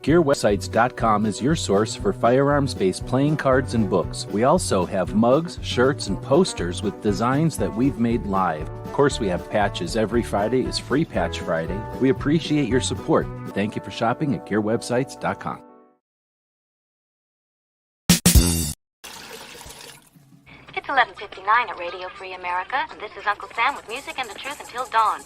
GearWebsites.com is your source for firearms-based playing cards and books. We also have mugs, shirts, and posters with designs that we've made live. Of course, we have patches. Every Friday is Free Patch Friday. We appreciate your support. Thank you for shopping at GearWebsites.com. It's 11:59 at Radio Free America, and this is Uncle Sam with music and the truth until dawn.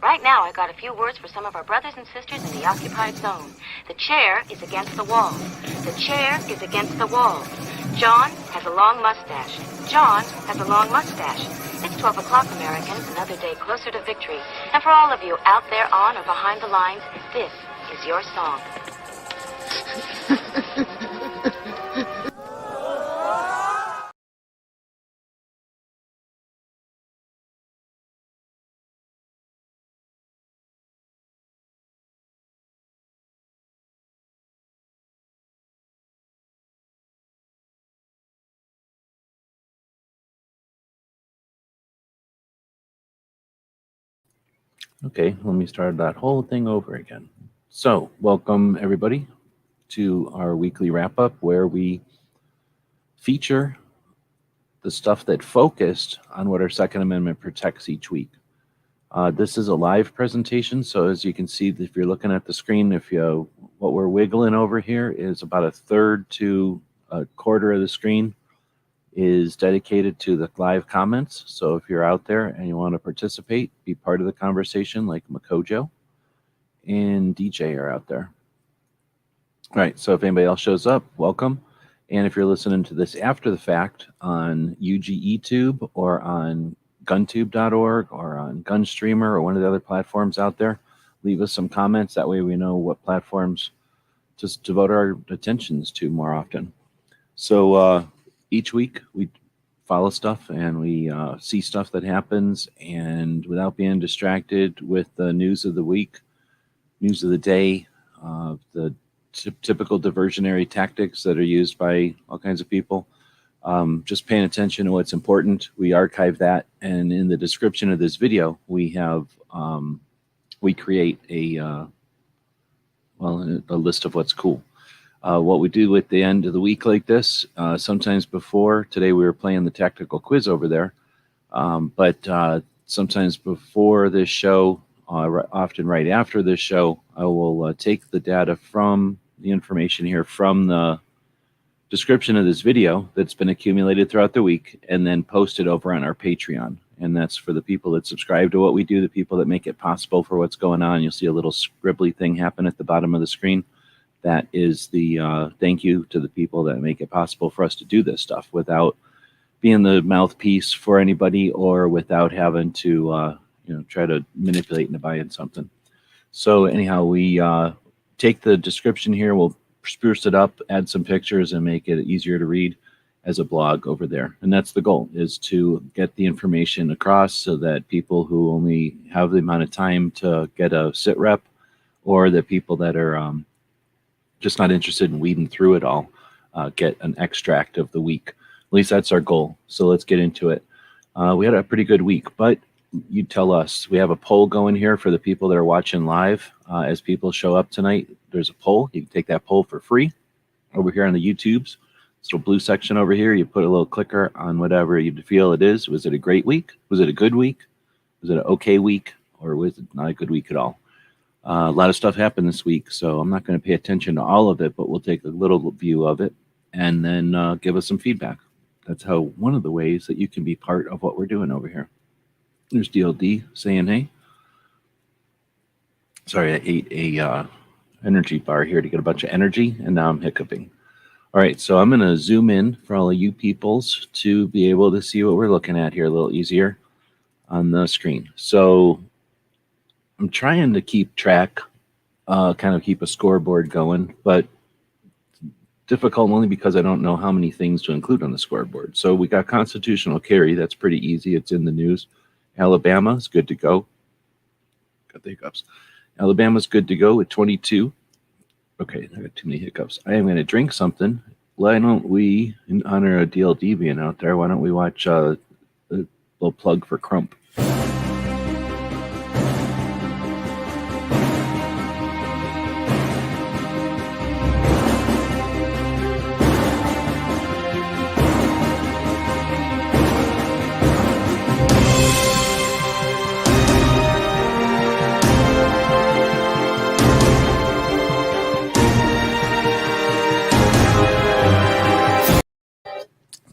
Right now, I got a few words for some of our brothers and sisters in the occupied zone. The chair is against the wall. The chair is against the wall. John has a long mustache. John has a long mustache. It's 12 o'clock, Americans, another day closer to victory. And for all of you out there on or behind the lines, this is your song. Okay, let me start that whole thing over again. So, welcome everybody to our weekly wrap-up where we feature the stuff that focused on what our Second Amendment protects each week. This is a live presentation, so as you can see, if you're looking at the screen, what we're wiggling over here is about a third to a quarter of the screen is dedicated to the live comments. So if you're out there and you want to participate, be part of the conversation, like Makojo and DJ are out there. All right, so if anybody else shows up, welcome. And if you're listening to this after the fact on UGETube or on guntube.org or on Gunstreamer or one of the other platforms out there, leave us some comments. That way we know what platforms to devote our attentions to more often. So each week we follow stuff and we see stuff that happens, and without being distracted with the news of the week, news of the day, the typical diversionary tactics that are used by all kinds of people, just paying attention to what's important. We archive that, and in the description of this video we have we create a list of what's cool. What we do at the end of the week like this, sometimes before, today we were playing the tactical quiz over there, but sometimes before this show, often right after this show, I will take the data from the information here from the description of this video that's been accumulated throughout the week and then post it over on our Patreon. And that's for the people that subscribe to what we do, the people that make it possible for what's going on. You'll see a little scribbly thing happen at the bottom of the screen. That is the thank you to the people that make it possible for us to do this stuff without being the mouthpiece for anybody or without having to try to manipulate into buying something. So anyhow, we take the description here, we'll spruce it up, add some pictures, and make it easier to read as a blog over there. And that's the goal, is to get the information across so that people who only have the amount of time to get a sit rep, or the people that are just not interested in weeding through it all, get an extract of the week. At least that's our goal. So let's get into it. We had a pretty good week, but you tell us. We have a poll going here for the people that are watching live. As people show up tonight, there's a poll. You can take that poll for free over here on the YouTubes. This little blue section over here, you put a little clicker on whatever you feel it is. Was it a great week? Was it a good week? Was it an okay week? Or was it not a good week at all? A lot of stuff happened this week, so I'm not going to pay attention to all of it, but we'll take a little view of it and then give us some feedback. That's how one of the ways that you can be part of what we're doing over here. There's DLD saying, hey. Sorry, I ate a energy bar here to get a bunch of energy, and now I'm hiccuping. All right, so I'm going to zoom in for all of you peoples to be able to see what we're looking at here a little easier on the screen. So I'm trying to keep track, kind of keep a scoreboard going, but difficult only because I don't know how many things to include on the scoreboard. So we got constitutional carry. That's pretty easy. It's in the news. Alabama is good to go. Got the hiccups. Alabama's good to go with 22. Okay, I got too many hiccups. I am going to drink something. Why don't we, in honor of DLD being out there, why don't we watch a little plug for Crump?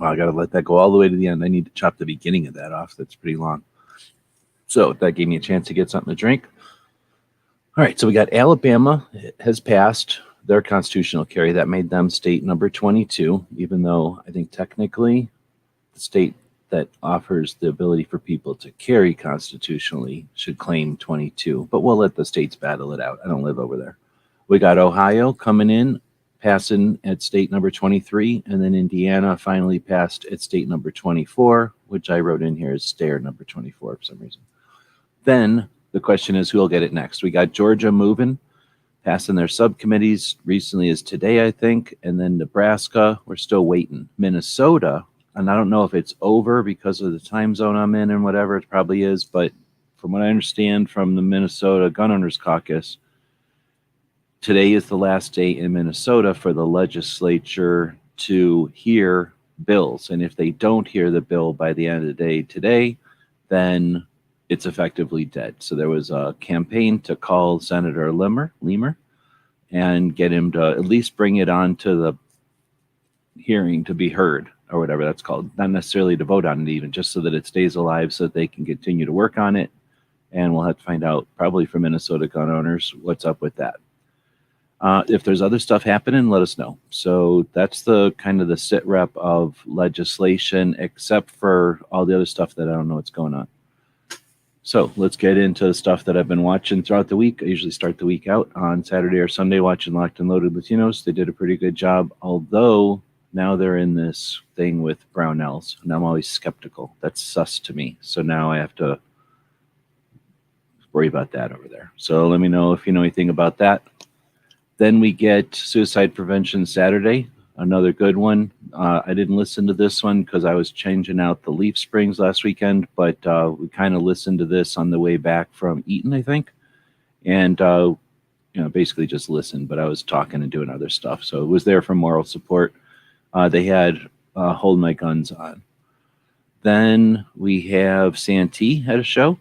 I got to let that go all the way to the end. I need to chop the beginning of that off. That's pretty long. So that gave me a chance to get something to drink. All right, so we got Alabama has passed their constitutional carry. That made them state number 22, even though I think technically the state that offers the ability for people to carry constitutionally should claim 22, but we'll let the states battle it out. I don't live over there. We got Ohio coming in, passing at state number 23, and then Indiana finally passed at state number 24, which I wrote in here as stair number 24 for some reason. Then the question is who will get it next. We got Georgia moving, passing their subcommittees recently as today, I think, and then Nebraska, we're still waiting. Minnesota, and I don't know if it's over because of the time zone I'm in and whatever, it probably is, but from what I understand from the Minnesota Gun Owners Caucus, today is the last day in Minnesota for the legislature to hear bills. And if they don't hear the bill by the end of the day today, then it's effectively dead. So there was a campaign to call Senator Limmer and get him to at least bring it on to the hearing to be heard, or whatever that's called. Not necessarily to vote on it even, just so that it stays alive so that they can continue to work on it. And we'll have to find out, probably for Minnesota gun owners, what's up with that. If there's other stuff happening, let us know. So that's the kind of the sit rep of legislation, except for all the other stuff that I don't know what's going on. So let's get into the stuff that I've been watching throughout the week. I usually start the week out on Saturday or Sunday watching Locked and Loaded Latinos. They did a pretty good job, although now they're in this thing with Brownells, and I'm always skeptical. That's sus to me. So now I have to worry about that over there. So let me know if you know anything about that. Then we get Suicide Prevention Saturday, another good one. I didn't listen to this one because I was changing out the leaf springs last weekend, but we kind of listened to this on the way back from Eaton, I think. And, basically just listened, but I was talking and doing other stuff. So it was there for moral support. They had Hold My Guns on. Then we have Santee had a show.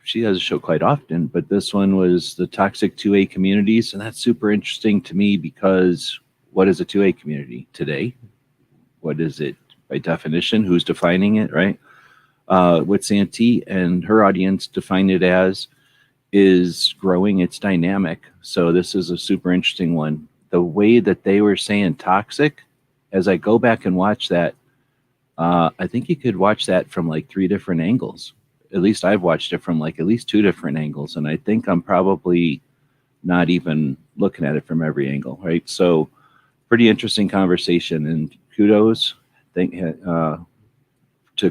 She has a show quite often, but this one was the toxic 2A communities, and that's super interesting to me because what is a 2A community today? What is it by definition? Who's defining it, right? What Santee and her audience define it as is growing, it's dynamic. So this is a super interesting one. The way that they were saying toxic, as I go back and watch that, I think you could watch that from like 3 different angles. At least I've watched it from like at least 2 different angles. And I think I'm probably not even looking at it from every angle, right? So pretty interesting conversation, and kudos to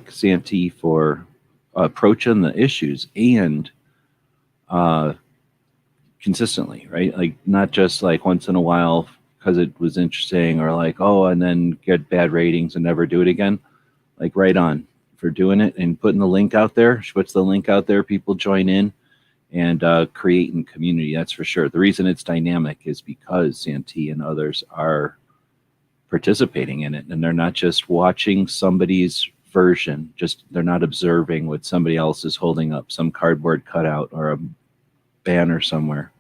Santee for approaching the issues and consistently, right? Like not just like once in a while because it was interesting or like, oh, and then get bad ratings and never do it again. Like right on for doing it and putting the link out there. She puts the link out there, people join in and creating community, that's for sure. The reason it's dynamic is because Santee and others are participating in it, and they're not just watching somebody's version, just they're not observing what somebody else is holding up, some cardboard cutout or a banner somewhere,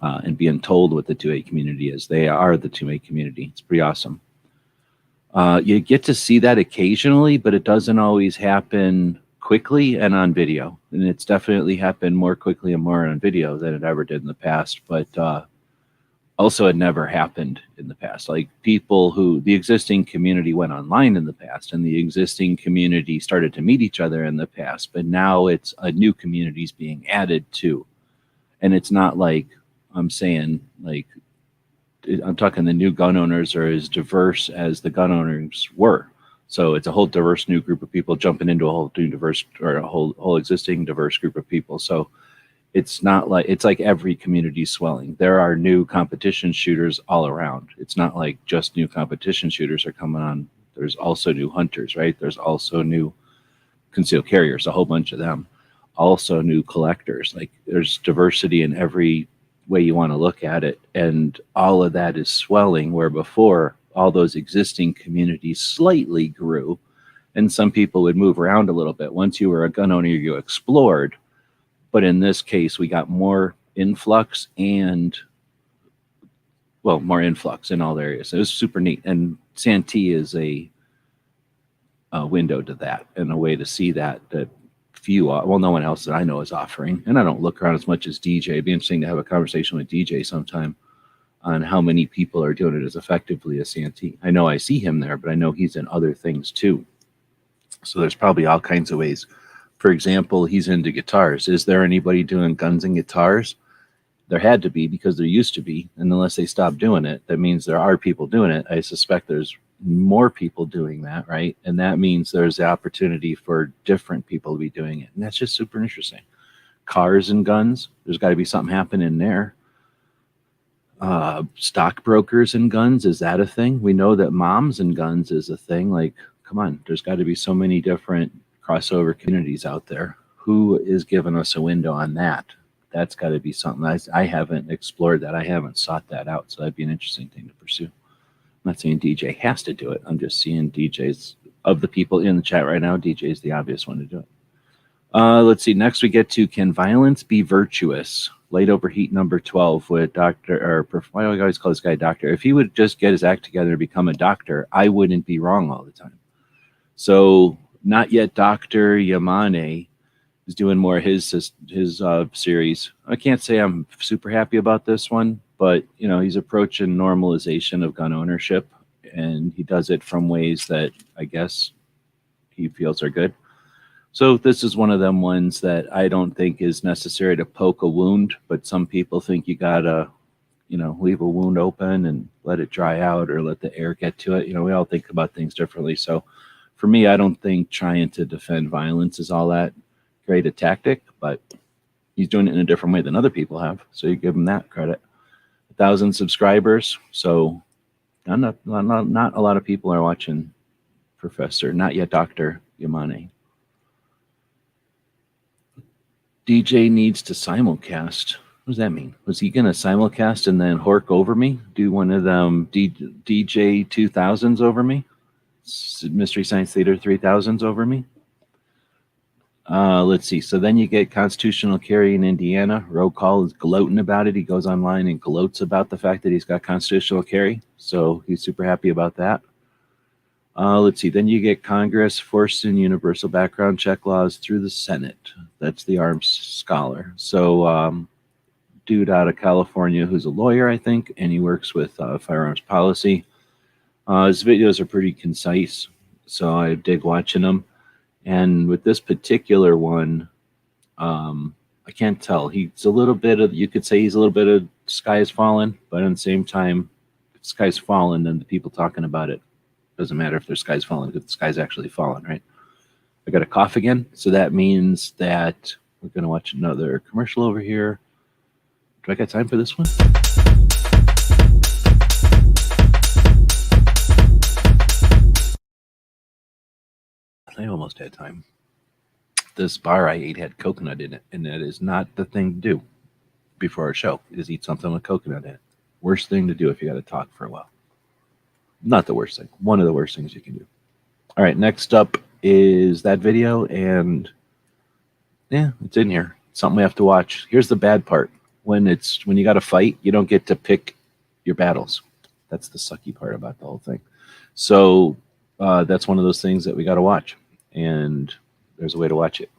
and being told what the 2A community is. They are the 2A community. It's pretty awesome. You get to see that occasionally, but it doesn't always happen quickly and on video. And it's definitely happened more quickly and more on video than it ever did in the past. But also it never happened in the past. Like people who, the existing community went online in the past, and the existing community started to meet each other in the past. But now it's a new communities being added to. And it's not like I'm saying like, I'm talking the new gun owners are as diverse as the gun owners were. So it's a whole diverse new group of people jumping into a whole new diverse or a whole existing diverse group of people. So it's not like, it's like every community swelling. There are new competition shooters all around. It's not like just new competition shooters are coming on. There's also new hunters, right? There's also new concealed carriers, a whole bunch of them. Also new collectors. Like there's diversity in every way you want to look at it, and all of that is swelling, where before all those existing communities slightly grew and some people would move around a little bit. Once you were a gun owner, you explored, but in this case we got more influx and well, more influx in all areas. It was super neat. And Santee is a window to that and a way to see that few, well, no one else that I know is offering. And I don't look around as much as DJ. It'd be interesting to have a conversation with DJ sometime on how many people are doing it as effectively as Santee. I know I see him there, but I know he's in other things too. So there's probably all kinds of ways. For example, he's into guitars. Is there anybody doing guns and guitars? There had to be, because there used to be. And unless they stop doing it, that means there are people doing it. I suspect there's more people doing that, right? And that means there's the opportunity for different people to be doing it. And that's just super interesting. Cars and guns, there's got to be something happening there. Stockbrokers and guns, is that a thing? We know that moms and guns is a thing. Like, come on, there's got to be so many different crossover communities out there. Who is giving us a window on that? That's got to be something. I haven't explored that. I haven't sought that out. So that'd be an interesting thing to pursue. I'm not saying DJ has to do it. I'm just seeing DJs, of the people in the chat right now, DJ is the obvious one to do it. Let's see. Next we get to, can violence be virtuous? Late overheat number 12 with Dr. or why do I always call this guy doctor? If he would just get his act together and become a doctor, I wouldn't be wrong all the time. So not yet Dr. Yamane is doing more of his series. I can't say I'm super happy about this one, but you know, he's approaching normalization of gun ownership, and he does it from ways that I guess he feels are good. So this is one of them ones that I don't think is necessary to poke a wound, but some people think you gotta, you know, leave a wound open and let it dry out or let the air get to it. You know, we all think about things differently. So for me, I don't think trying to defend violence is all that great a tactic, but he's doing it in a different way than other people have. So you give him that credit. 1,000 subscribers. So not a lot of people are watching Professor, not yet Dr. Yamane. DJ needs to simulcast. What does that mean? Was he going to simulcast and then hork over me? Do one of them DJ 2000s over me? Mystery Science Theater 3000s over me? Let's see. So then you get constitutional carry in Indiana. Roll call is gloating about it. He goes online and gloats about the fact that he's got constitutional carry. So he's super happy about that. Let's see. Then you get Congress forcing universal background check laws through the Senate. That's the arms scholar. So dude out of California who's a lawyer, I think, and he works with firearms policy. His videos are pretty concise, so I dig watching them. And with this particular one, I can't tell. He's a little bit of, you could say he's a little bit of sky is falling, but at the same time, if the sky's falling, then the people talking about it, doesn't matter if their sky's falling, because the sky's actually falling, right? I got a cough again, so that means that we're going to watch another commercial over here. Do I got time for this one? I almost had time. This bar I ate had coconut in it, and that is not the thing to do before a show, is eat something with coconut in it. Worst thing to do if you got to talk for a while. Not the worst thing. One of the worst things you can do. All right, next up is that video, and yeah, it's in here. It's something we have to watch. Here's the bad part. When you got to fight, you don't get to pick your battles. That's the sucky part about the whole thing. So that's one of those things that we got to watch, and there's a way to watch it.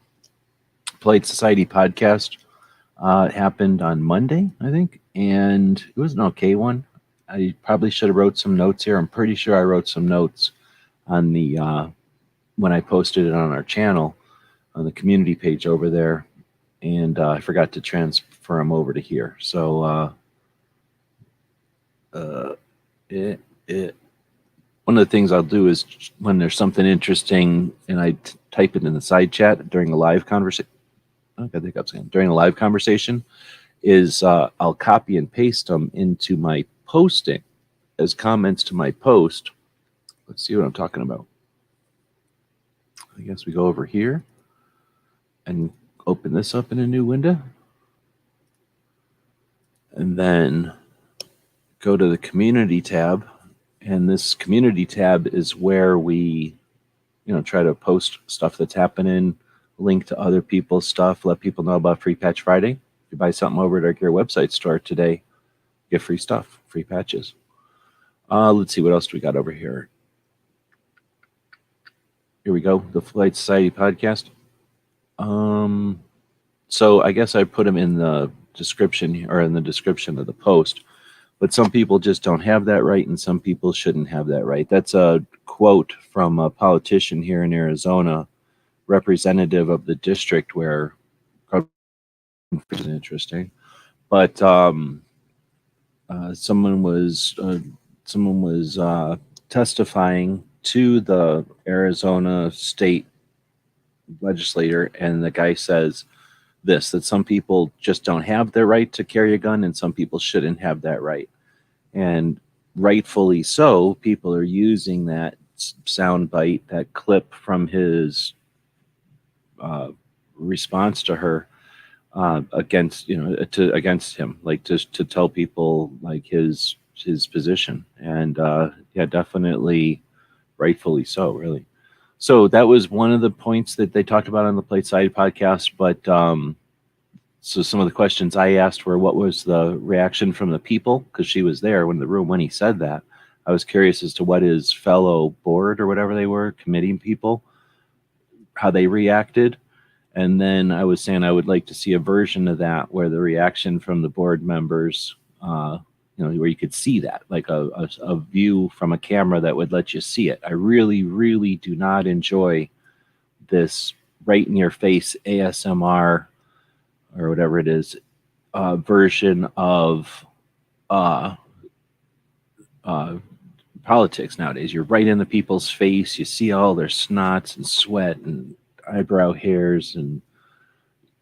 Polite Society podcast happened on Monday, I think, and it was an okay one. I probably should have wrote some notes here. I'm pretty sure I wrote some notes on the when I posted it on our channel, on the community page over there, and I forgot to transfer them over to here. So one of the things I'll do is when there's something interesting and I type it in the side chat during a live conversation, during a live conversation, is I'll copy and paste them into my posting as comments to my post. Let's see what I'm talking about. I guess we go over here and open this up in a new window, and then go to the community tab. And this community tab is where we, try to post stuff that's happening, link to other people's stuff, let people know about Free Patch Friday. If you buy something over at our Gear website store today, get free stuff, free patches. Let's see, what else do we got over here? Here we go, the Flight Society podcast. So I guess I put them in the description, or in the description of the post, but some people just don't have that right, and some people shouldn't have that right. That's a quote from a politician here in Arizona, representative of the district where, which is interesting, but someone was testifying to the Arizona state legislator, and the guy says that some people just don't have the right to carry a gun, and some people shouldn't have that right. And rightfully so, people are using that sound bite, that clip from his response to her, against him, like to tell people like his position. And yeah, definitely rightfully so, really. So that was one of the points that they talked about on the Plate Side podcast. But so some of the questions I asked were, what was the reaction from the people? Because she was there when he said that. I was curious as to what his fellow board or whatever they were, committee people, how they reacted. And then I was saying I would like to see a version of that where the reaction from the board members, where you could see that, like a view from a camera that would let you see it. I really, really do not enjoy this right in your face ASMR or whatever it is version of politics nowadays. You're right in the people's face. You see all their snots and sweat and eyebrow hairs, and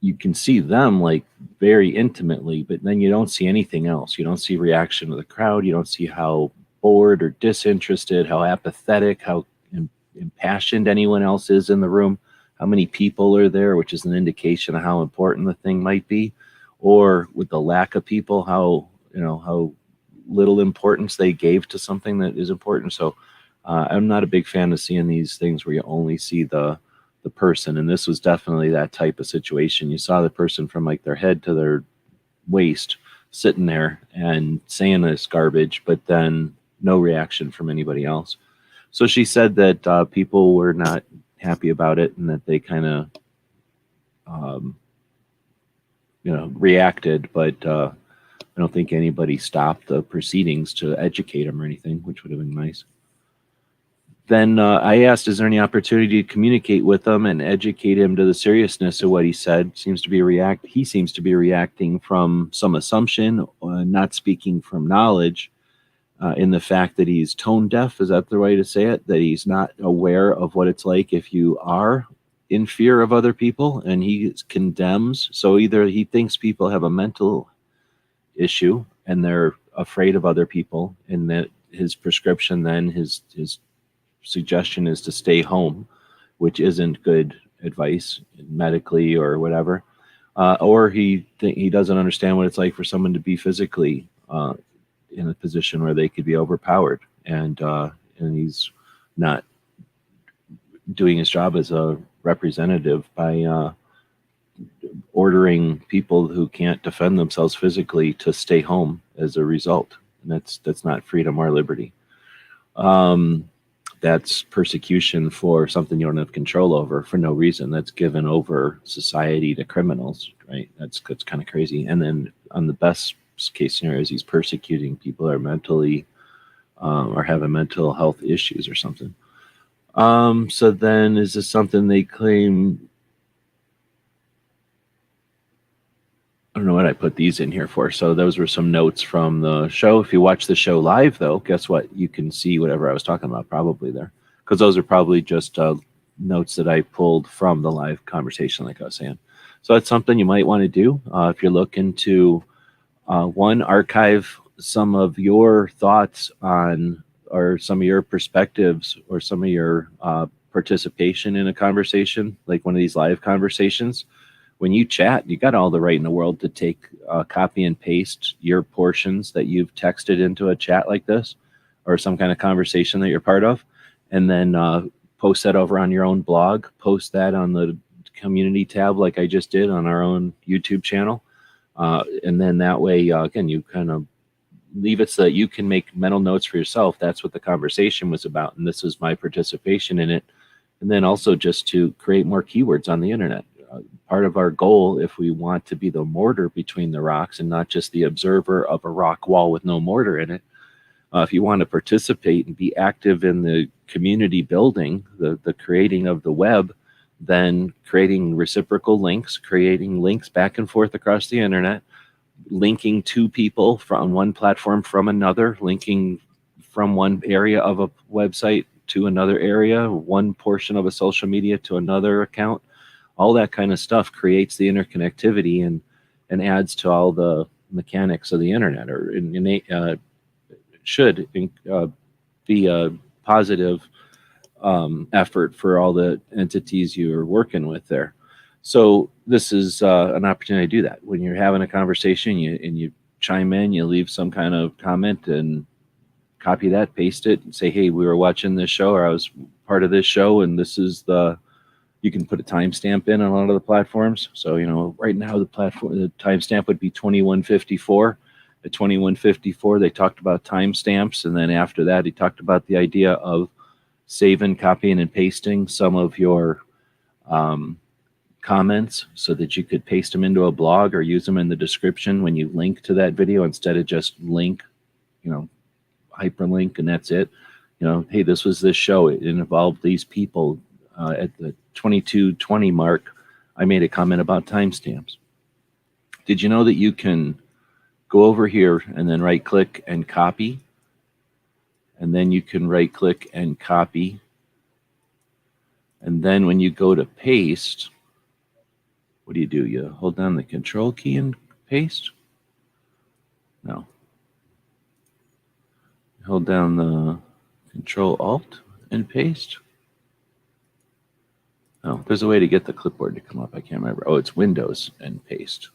you can see them like very intimately, but then you don't see anything else. You don't see reaction of the crowd. You don't see how bored or disinterested, how apathetic, how impassioned anyone else is in the room, how many people are there, which is an indication of how important the thing might be, or with the lack of people, how little importance they gave to something that is important. So I'm not a big fan of seeing these things where you only see the person, and this was definitely that type of situation. You saw the person from like their head to their waist sitting there and saying this garbage, but then no reaction from anybody else. So she said that people were not happy about it, and that they kind of reacted, but I don't think anybody stopped the proceedings to educate them or anything, which would have been nice. Then I asked, is there any opportunity to communicate with him and educate him to the seriousness of what he said? He seems to be reacting from some assumption, not speaking from knowledge, in the fact that he's tone deaf. Is that the way to say it? That he's not aware of what it's like if you are in fear of other people, and he condemns. So either he thinks people have a mental issue and they're afraid of other people, and that his prescription, then his suggestion is to stay home, which isn't good advice medically or whatever, or he doesn't understand what it's like for someone to be physically in a position where they could be overpowered, and he's not doing his job as a representative by ordering people who can't defend themselves physically to stay home as a result. And that's not freedom or liberty. That's persecution for something you don't have control over for no reason. That's given over society to criminals, right? That's kind of crazy. And then on the best case scenario is he's persecuting people that are mentally or having mental health issues or something. So then is this something they claim? I don't know what I put these in here for. So those were some notes from the show. If you watch the show live, though, guess what? You can see whatever I was talking about probably there, because those are probably just notes that I pulled from the live conversation, like I was saying. So that's something you might want to do if you're looking to, archive some of your thoughts on, or some of your perspectives, or some of your participation in a conversation, like one of these live conversations. When you chat, you got all the right in the world to take copy and paste your portions that you've texted into a chat like this, or some kind of conversation that you're part of, and then post that over on your own blog, post that on the community tab like I just did on our own YouTube channel. And then that way, again, you kind of leave it so that you can make mental notes for yourself. That's what the conversation was about, and this was my participation in it. And then also just to create more keywords on the internet. Part of our goal, if we want to be the mortar between the rocks and not just the observer of a rock wall with no mortar in it, if you want to participate and be active in the community building, the creating of the web, then creating reciprocal links, creating links back and forth across the internet, linking to people from one platform from another, linking from one area of a website to another area, one portion of a social media to another account. All that kind of stuff creates the interconnectivity and adds to all the mechanics of the internet, or should be a positive effort for all the entities you're working with there. So this is an opportunity to do that. When you're having a conversation and you chime in, you leave some kind of comment and copy that, paste it, and say, hey, we were watching this show, or I was part of this show, and this is you can put a timestamp in on a lot of the platforms. So, right now the timestamp would be 2154. At 2154, they talked about timestamps, and then after that, he talked about the idea of saving, copying, and pasting some of your comments so that you could paste them into a blog or use them in the description when you link to that video, instead of just hyperlink and that's it. Hey, this was this show. It involved these people. At the 22:20 mark, I made a comment about timestamps. Did you know that you can go over here and then right click and copy? And then you can right click and copy. And then when you go to paste, what do? You hold down the control key and paste? No. Hold down the control alt and paste. Oh, there's a way to get the clipboard to come up. I can't remember. Oh, it's Windows and paste.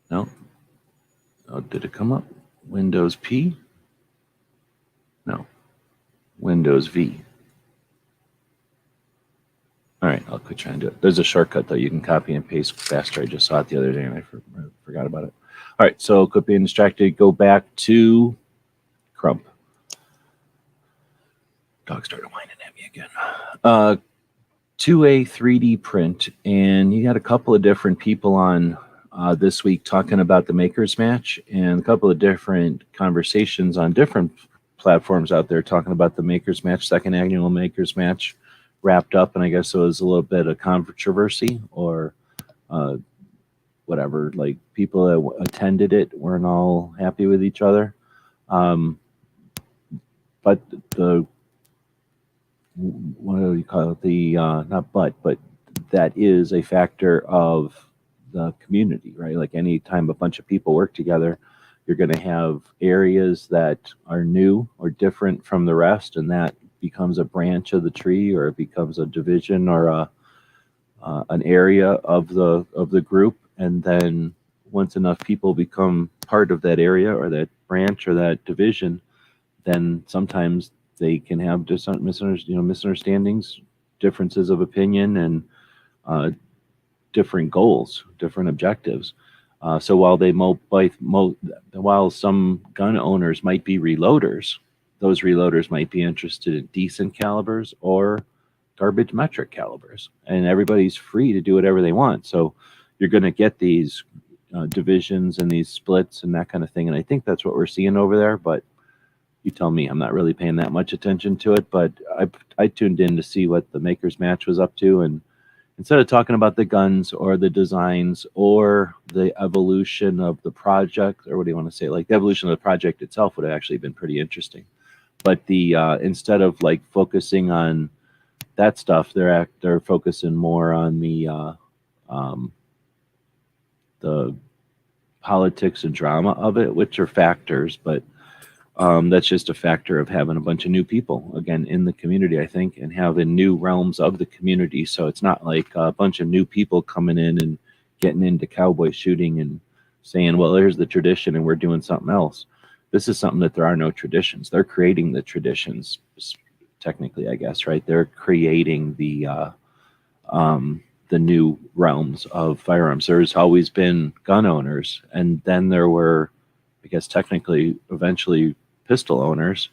No. Oh, did it come up? Windows P? No. Windows V. All right, I'll quit trying to do it. There's a shortcut, though. You can copy and paste faster. I just saw it the other day, and I forgot about it. All right, so quit being distracted. Go back to Crump. Dog started whining at me again. 2A 3D print, and you got a couple of different people on this week talking about the Makers Match, and a couple of different conversations on different platforms out there talking about the Makers Match, second annual Makers Match wrapped up, and I guess it was a little bit of controversy or whatever. Like, people that attended it weren't all happy with each other. But what do you call it? But that is a factor of the community, right? Like, anytime a bunch of people work together, you're going to have areas that are new or different from the rest, and that becomes a branch of the tree, or it becomes a division, or an area of the group. And then once enough people become part of that area or that branch or that division, then sometimes they can have misunderstandings, differences of opinion, and different goals, different objectives. So while while some gun owners might be reloaders, those reloaders might be interested in decent calibers or garbage metric calibers, and everybody's free to do whatever they want. So you're going to get these divisions and these splits and that kind of thing. And I think that's what we're seeing over there, but you tell me. I'm not really paying that much attention to it, but I tuned in to see what the Makers Match was up to, and instead of talking about the guns or the designs or the evolution of the project, or what do you want to say, like the evolution of the project itself would have actually been pretty interesting. But instead of like focusing on that stuff, they're focusing more on the politics and drama of it, which are factors, but that's just a factor of having a bunch of new people, again, in the community, I think, and having new realms of the community. So it's not like a bunch of new people coming in and getting into cowboy shooting and saying, well, here's the tradition and we're doing something else. This is something that there are no traditions. They're creating the traditions, technically, I guess, right? They're creating the the new realms of firearms. There's always been gun owners, and then there were, I guess technically, eventually pistol owners,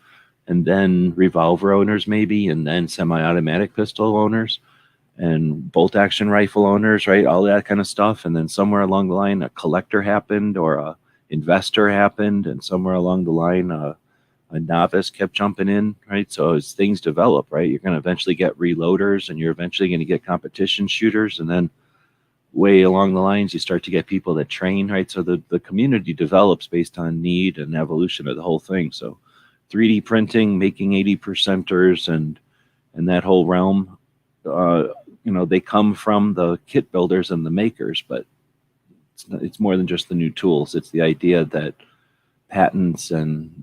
and then revolver owners maybe, and then semi-automatic pistol owners, and bolt action rifle owners, right? All that kind of stuff. And then somewhere along the line, a collector happened or a investor happened, and somewhere along the line, a novice kept jumping in, right? So as things develop, right, you're going to eventually get reloaders, and you're eventually going to get competition shooters, and then way along the lines, you start to get people that train, right? So the community develops based on need and evolution of the whole thing. So 3D printing, making 80%ers, and that whole realm, they come from the kit builders and the makers, but it's more than just the new tools. It's the idea that patents and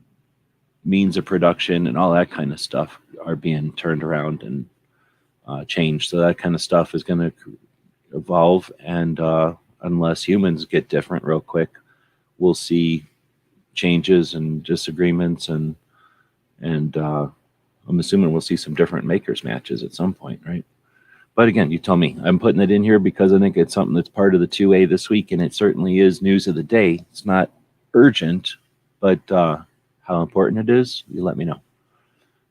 means of production and all that kind of stuff are being turned around and changed. So that kind of stuff is going to evolve, and unless humans get different real quick, we'll see changes and disagreements, and I'm assuming we'll see some different makers matches at some point, right? But again, you tell me. I'm putting it in here because I think it's something that's part of the 2A this week, and it certainly is news of the day. It's not urgent, but how important it is, you let me know.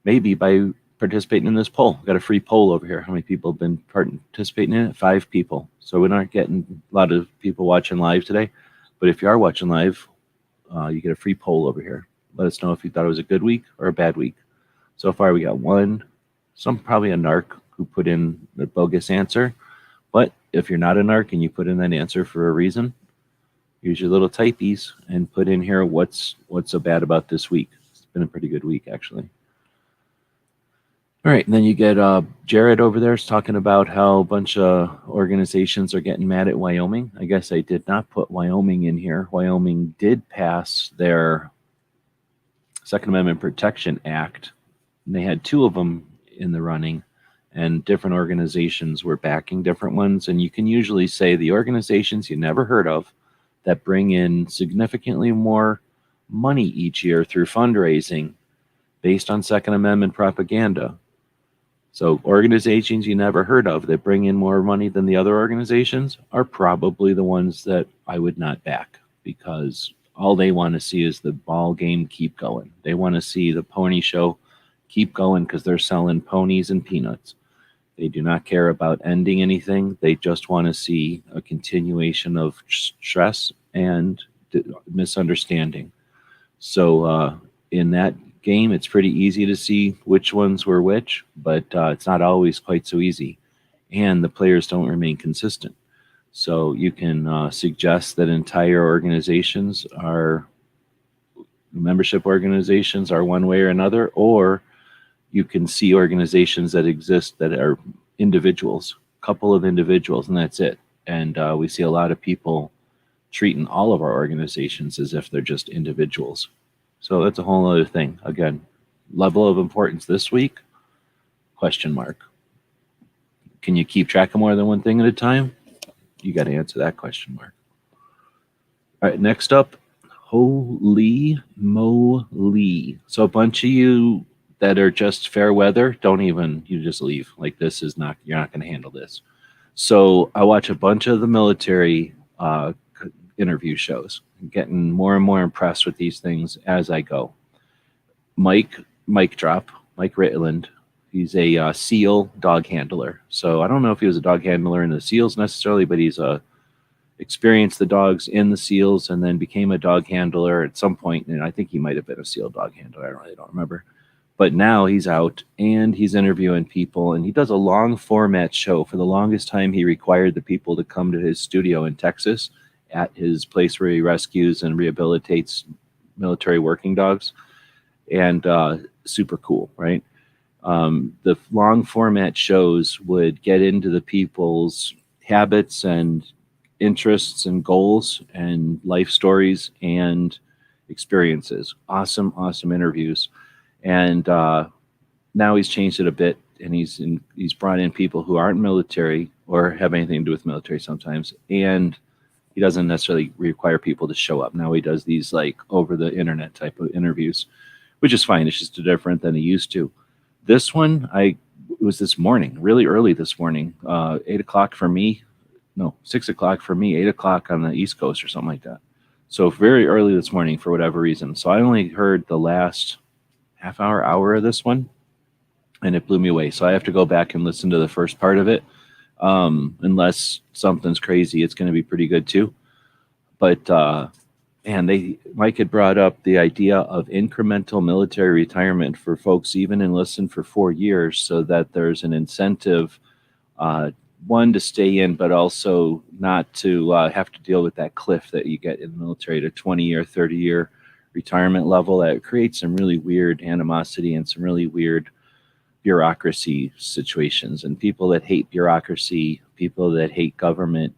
Maybe by participating in this poll. I've got a free poll over here. How many people have been participating in it? 5 people. So we're not getting a lot of people watching live today. But if you are watching live, you get a free poll over here. Let us know if you thought it was a good week or a bad week. So far, we got probably a narc who put in the bogus answer. But if you're not a narc and you put in that answer for a reason, use your little typies and put in here what's so bad about this week. It's been a pretty good week, actually. All right, and then you get Jared over there is talking about how a bunch of organizations are getting mad at Wyoming. I guess I did not put Wyoming in here. Wyoming did pass their Second Amendment Protection Act, and they had 2 of them in the running, and different organizations were backing different ones. And you can usually say the organizations you never heard of that bring in significantly more money each year through fundraising based on Second Amendment propaganda. So organizations you never heard of that bring in more money than the other organizations are probably the ones that I would not back, because all they want to see is the ball game keep going. They want to see the pony show keep going because they're selling ponies and peanuts. They do not care about ending anything. They just want to see a continuation of stress and misunderstanding. So in that game, it's pretty easy to see which ones were which, but it's not always quite so easy. And the players don't remain consistent. So you can suggest that entire organizations membership organizations are one way or another, or you can see organizations that exist that are individuals, a couple of individuals, and that's it. And we see a lot of people treating all of our organizations as if they're just individuals. So that's a whole other thing. Again, level of importance this week, question mark. Can you keep track of more than one thing at a time? You got to answer that question mark. All right, next up, holy moly. So a bunch of you that are just fair weather, you just leave. Like, you're not going to handle this. So I watch a bunch of the military interview shows. I'm getting more and more impressed with these things as I go. Mike Ritland, he's a SEAL dog handler. So I don't know if he was a dog handler in the SEALs necessarily, but he's experienced the dogs in the SEALs and then became a dog handler at some point. And I think he might have been a SEAL dog handler. I really don't remember. But now he's out and he's interviewing people, and he does a long format show. For the longest time, he required the people to come to his studio in Texas at his place where he rescues and rehabilitates military working dogs. And super cool, right? The long format shows would get into the people's habits and interests and goals and life stories and experiences. Awesome interviews. And now he's changed it a bit, and he's brought in people who aren't military or have anything to do with military sometimes, and he doesn't necessarily require people to show up. Now he does these like over the internet type of interviews, which is fine. It's just different than he used to. This one, I it was this morning, really early this morning, 8 o'clock for me. No, 6 o'clock for me, 8 o'clock on the East Coast or something like that. So very early this morning for whatever reason. So I only heard the last half hour of this one, and it blew me away. So I have to go back and listen to the first part of it. Unless something's crazy, it's going to be pretty good too. But Mike had brought up the idea of incremental military retirement for folks even enlisted for 4 years, so that there's an incentive, one, to stay in, but also not to have to deal with that cliff that you get in the military, to 20 or 30-year retirement level. That creates some really weird animosity and some really weird bureaucracy situations. And people that hate bureaucracy, people that hate government,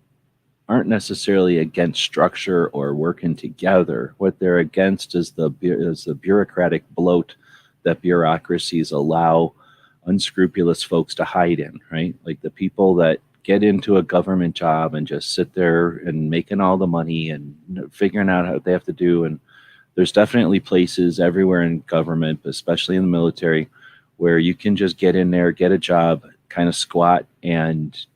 aren't necessarily against structure or working together. What they're against is the bureaucratic bloat that bureaucracies allow unscrupulous folks to hide in, right? Like the people that get into a government job and just sit there and making all the money and figuring out how they have to do. And there's definitely places everywhere in government, especially in the military, where you can just get in there, get a job, kind of squat and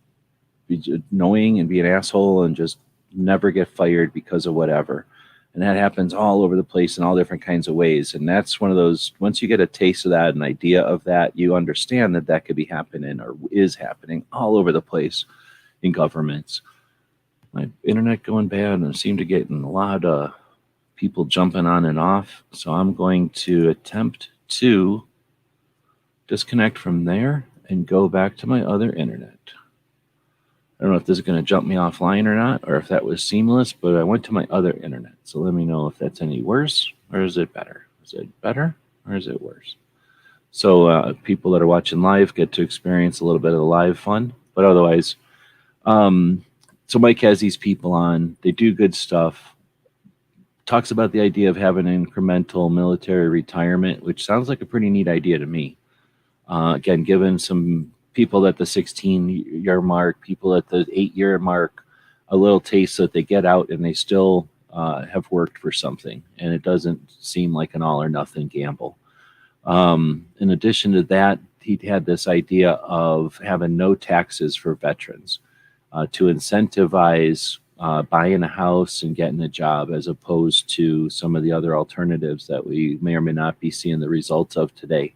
be annoying and be an asshole and just never get fired because of whatever. And that happens all over the place in all different kinds of ways. And that's one of those, once you get a taste of that, an idea of that, you understand that that could be happening or is happening all over the place in governments. My internet going bad, and I seem to get a lot of people jumping on and off. So I'm going to attempt to disconnect from there and go back to my other internet. I don't know if this is going to jump me offline or not, or if that was seamless, but I went to my other internet. So let me know if that's any worse, or is it better? Is it better, or is it worse? So people that are watching live get to experience a little bit of the live fun, but otherwise, so Mike has these people on. They do good stuff. Talks about the idea of having incremental military retirement, which sounds like a pretty neat idea to me. Again, given some people at the 16-year mark, people at the 8-year mark, a little taste that they get out and they still have worked for something, and it doesn't seem like an all or nothing gamble. In addition to that, he had this idea of having no taxes for veterans to incentivize buying a house and getting a job, as opposed to some of the other alternatives that we may or may not be seeing the results of today.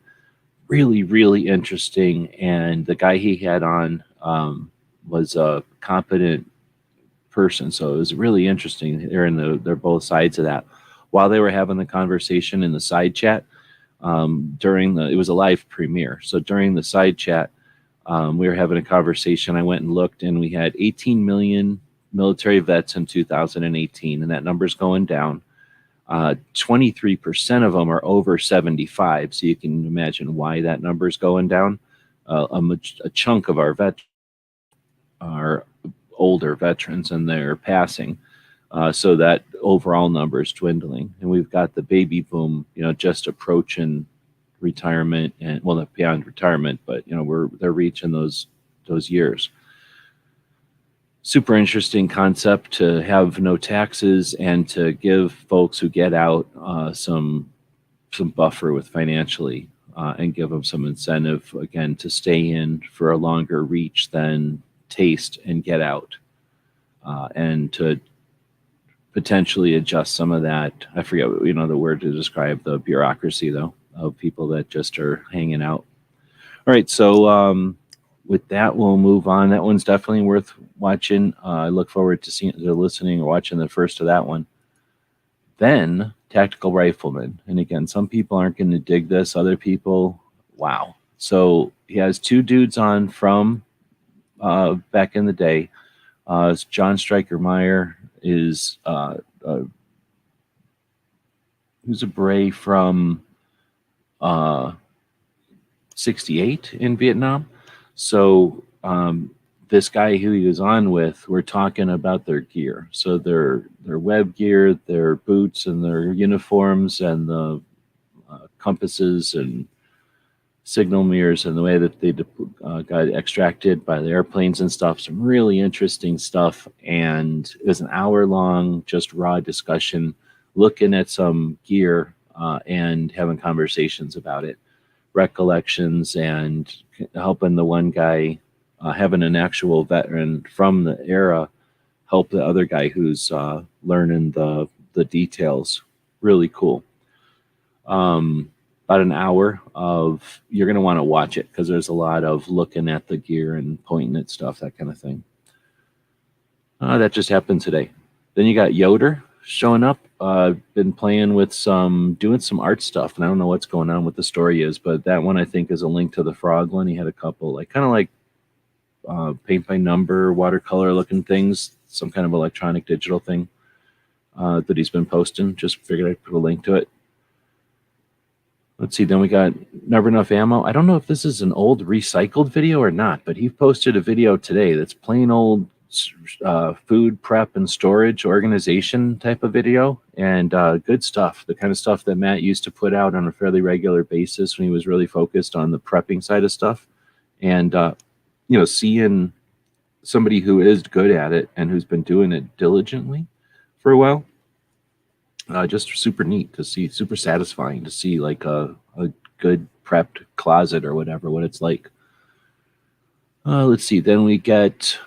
Really, really interesting. And the guy he had on was a competent person. So it was really interesting. They're both sides of that. While they were having the conversation in the side chat, it was a live premiere. So during the side chat, we were having a conversation. I went and looked, and we had 18 million military vets in 2018, and that number's going down. 23% of them are over 75, so you can imagine why that number is going down. A chunk of our vets are older veterans, and they're passing, so that overall number is dwindling. And we've got the baby boom, just approaching retirement, and well, not beyond retirement, but they're reaching those years. Super interesting concept to have no taxes and to give folks who get out some buffer with financially, and give them some incentive, again, to stay in for a longer reach than taste and get out, and to potentially adjust some of that. I forget the word to describe the bureaucracy, though, of people that just are hanging out. All right, so with that, we'll move on. That one's definitely worth watching. I look forward to listening or watching the first of that one. Then Tactical Rifleman. And again, some people aren't going to dig this. Other people, wow. So he has two dudes on from back in the day. John Stryker Meyer is who's a Beret from 68 in Vietnam. So this guy who he was on with, we're talking about their gear. So their web gear, their boots and their uniforms and the compasses and signal mirrors and the way that they got extracted by the airplanes and stuff. Some really interesting stuff. And it was an hour-long, just raw discussion, looking at some gear and having conversations about it. recollections and helping the one guy, having an actual veteran from the era help the other guy who's learning the details. Really cool. About an hour of, you're going to want to watch it because there's a lot of looking at the gear and pointing at stuff, that kind of thing. That just happened today. Then you got Yoder showing up. Been playing with doing some art stuff, and I don't know what's going on, what the story is, but that one I think is a link to the frog one. He had a couple, like kind of like paint by number, watercolor looking things, some kind of electronic digital thing that he's been posting. Just figured I'd put a link to it. Let's see, then we got Never Enough Ammo. I don't know if this is an old recycled video or not, but he posted a video today that's plain old food prep and storage organization type of video, and good stuff. The kind of stuff that Matt used to put out on a fairly regular basis when he was really focused on the prepping side of stuff. And, seeing somebody who is good at it and who's been doing it diligently for a while, just super neat to see, super satisfying to see, like a good prepped closet or whatever, what it's like. Let's see, then we get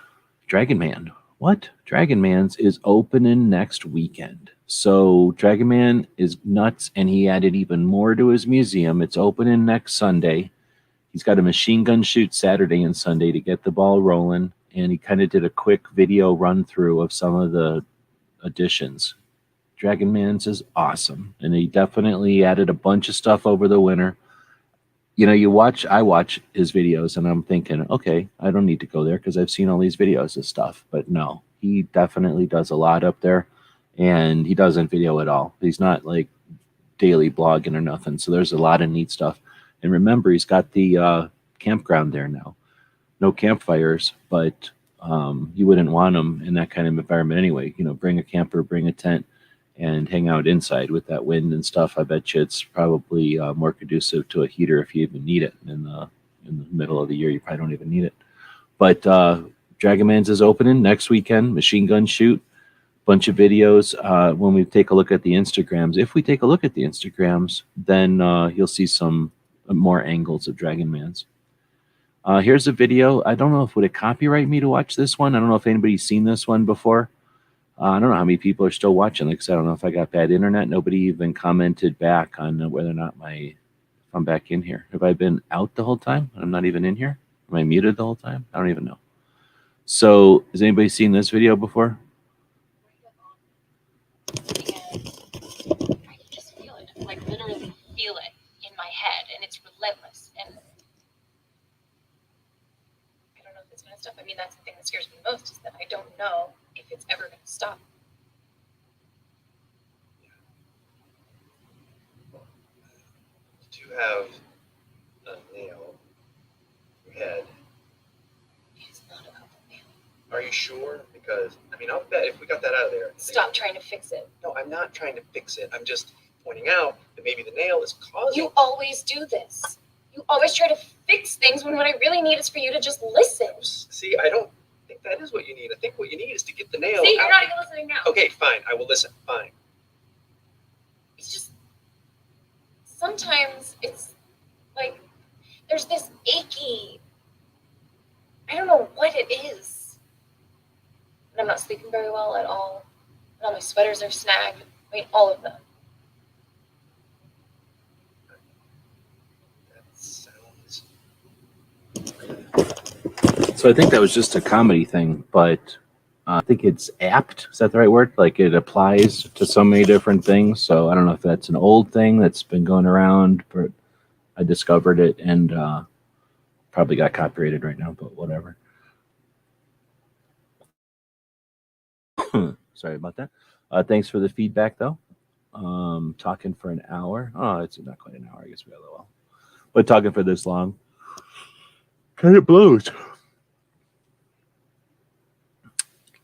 Dragon Man. What? Dragon Man's is opening next weekend. So Dragon Man is nuts, and he added even more to his museum. It's opening next Sunday. He's got a machine gun shoot Saturday and Sunday to get the ball rolling, and he kind of did a quick video run through of some of the additions. Dragon Man's is awesome, and he definitely added a bunch of stuff over the winter. I watch his videos, and I'm thinking, okay, I don't need to go there because I've seen all these videos of stuff. But no, he definitely does a lot up there, and he doesn't video at all. He's not like daily blogging or nothing. So there's a lot of neat stuff. And remember, he's got the campground there now. No campfires, but you wouldn't want them in that kind of environment anyway. Bring a camper, bring a tent, and hang out inside with that wind and stuff. I bet you it's probably more conducive to a heater if you even need it. In the middle of the year, you probably don't even need it. But Dragon Man's is opening next weekend, machine gun shoot, bunch of videos. When we take a look at the Instagrams, if we take a look at the Instagrams, then you'll see some more angles of Dragon Man's. Here's a video. I don't know if would it copyright me to watch this one. I don't know if anybody's seen this one before. I don't know how many people are still watching. Like I said, I don't know if I got bad internet. Nobody even commented back on whether or not if I'm back in here. Have I been out the whole time? I'm not even in here? Am I muted the whole time? I don't even know. So has anybody seen this video before? And I can just feel it. Like literally feel it in my head, and it's relentless. And I don't know if it's gonna stop. I mean, that's the thing that scares me most, is that I don't know if it's ever gonna stop. To have a nail in your head. It's not about the nail. Are you sure? Because I'll bet if we got that out of there. Stop trying to fix it. No, I'm not trying to fix it. I'm just pointing out that maybe the nail is causing. You always do this. You always try to fix things when what I really need is for you to just listen. See, I don't think that is what you need. I think what you need is to get the nail See, out. you're not even listening now. Okay, fine. I will listen. Fine. It's just, sometimes it's like there's this achy, I don't know what it is. And I'm not sleeping very well at all. And all my sweaters are snagged. I mean, all of them. That sounds. So I think that was just a comedy thing, but I think it's apt. Is that the right word? Like it applies to so many different things. So I don't know if that's an old thing that's been going around, but I discovered it and probably got copyrighted right now, but whatever. Sorry about that. Thanks for the feedback, though. Talking for an hour. Oh, it's not quite an hour. I guess we got a little. But talking for this long, kind of blows.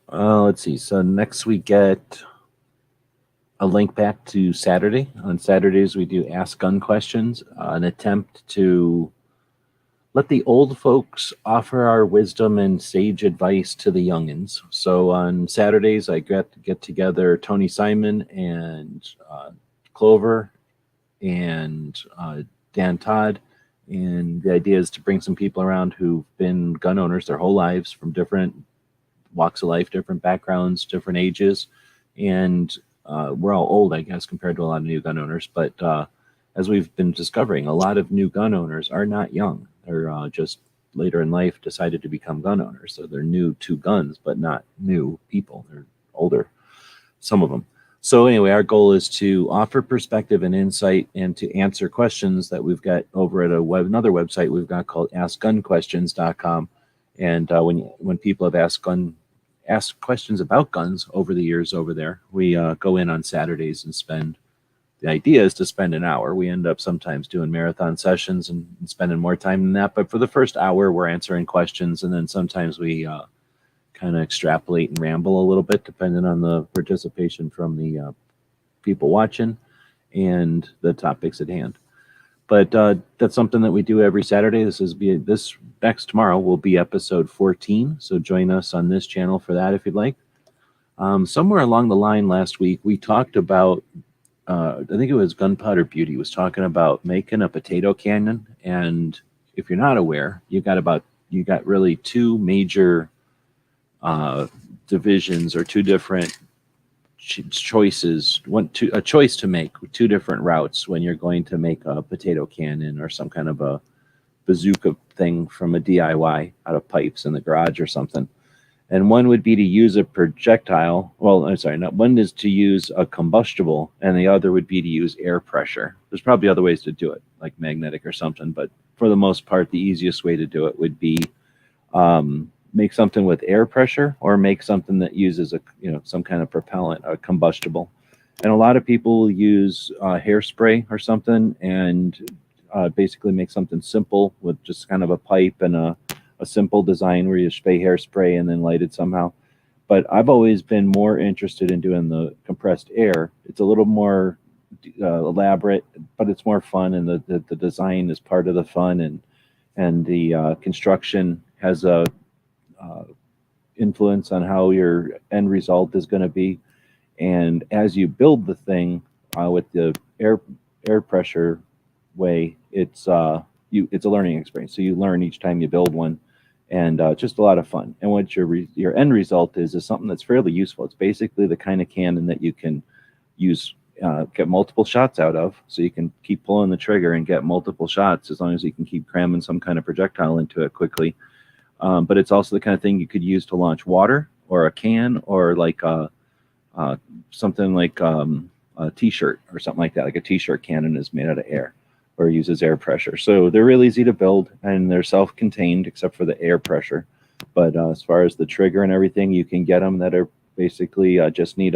Let's see. So next we get a link back to Saturday. On Saturdays, we do Ask Gun Questions, an attempt to let the old folks offer our wisdom and sage advice to the youngins. So on Saturdays, I get together Tony Simon and Clover and Dan Todd And the idea is to bring some people around who've been gun owners their whole lives, from different walks of life, different backgrounds, different ages. And we're all old, I guess, compared to a lot of new gun owners. But as we've been discovering, a lot of new gun owners are not young. They're just later in life decided to become gun owners. So they're new to guns, but not new people. They're older, some of them. So anyway, our goal is to offer perspective and insight and to answer questions that we've got over at another website we've got called AskGunQuestions.com. And when people have asked questions about guns over the years over there, we go in on Saturdays and spend. The idea is to spend an hour. We end up sometimes doing marathon sessions and spending more time than that. But for the first hour, we're answering questions, and then sometimes we kind of extrapolate and ramble a little bit, depending on the participation from the people watching and the topics at hand. But that's something that we do every Saturday. This next tomorrow will be episode 14. So join us on this channel for that if you'd like. Somewhere along the line last week, we talked about, I think it was Gunpowder Beauty was talking about making a potato cannon. And if you're not aware, you got really two major divisions or two different choices, a choice to make, two different routes when you're going to make a potato cannon or some kind of a bazooka thing from a DIY out of pipes in the garage or something. And one would be to use a projectile. Well, I'm sorry, one is to use a combustible, and the other would be to use air pressure. There's probably other ways to do it, like magnetic or something, but for the most part, the easiest way to do it would be make something with air pressure, or make something that uses some kind of propellant, a combustible. And a lot of people will use hairspray or something, and basically make something simple with just kind of a pipe and a simple design where you spray hairspray and then light it somehow. But I've always been more interested in doing the compressed air. It's a little more elaborate, but it's more fun, and the design is part of the fun, and the construction has a influence on how your end result is going to be. And as you build the thing with the air pressure way, it's a learning experience. So you learn each time you build one, and just a lot of fun. And what your end result is something that's fairly useful. It's basically the kind of cannon that you can use, get multiple shots out of. So you can keep pulling the trigger and get multiple shots as long as you can keep cramming some kind of projectile into it quickly. But it's also the kind of thing you could use to launch water, or a can, or like something like a t-shirt or something like that. Like a t-shirt cannon is made out of air, or uses air pressure. So they're really easy to build, and they're self-contained except for the air pressure. But as far as the trigger and everything, you can get them that are basically just need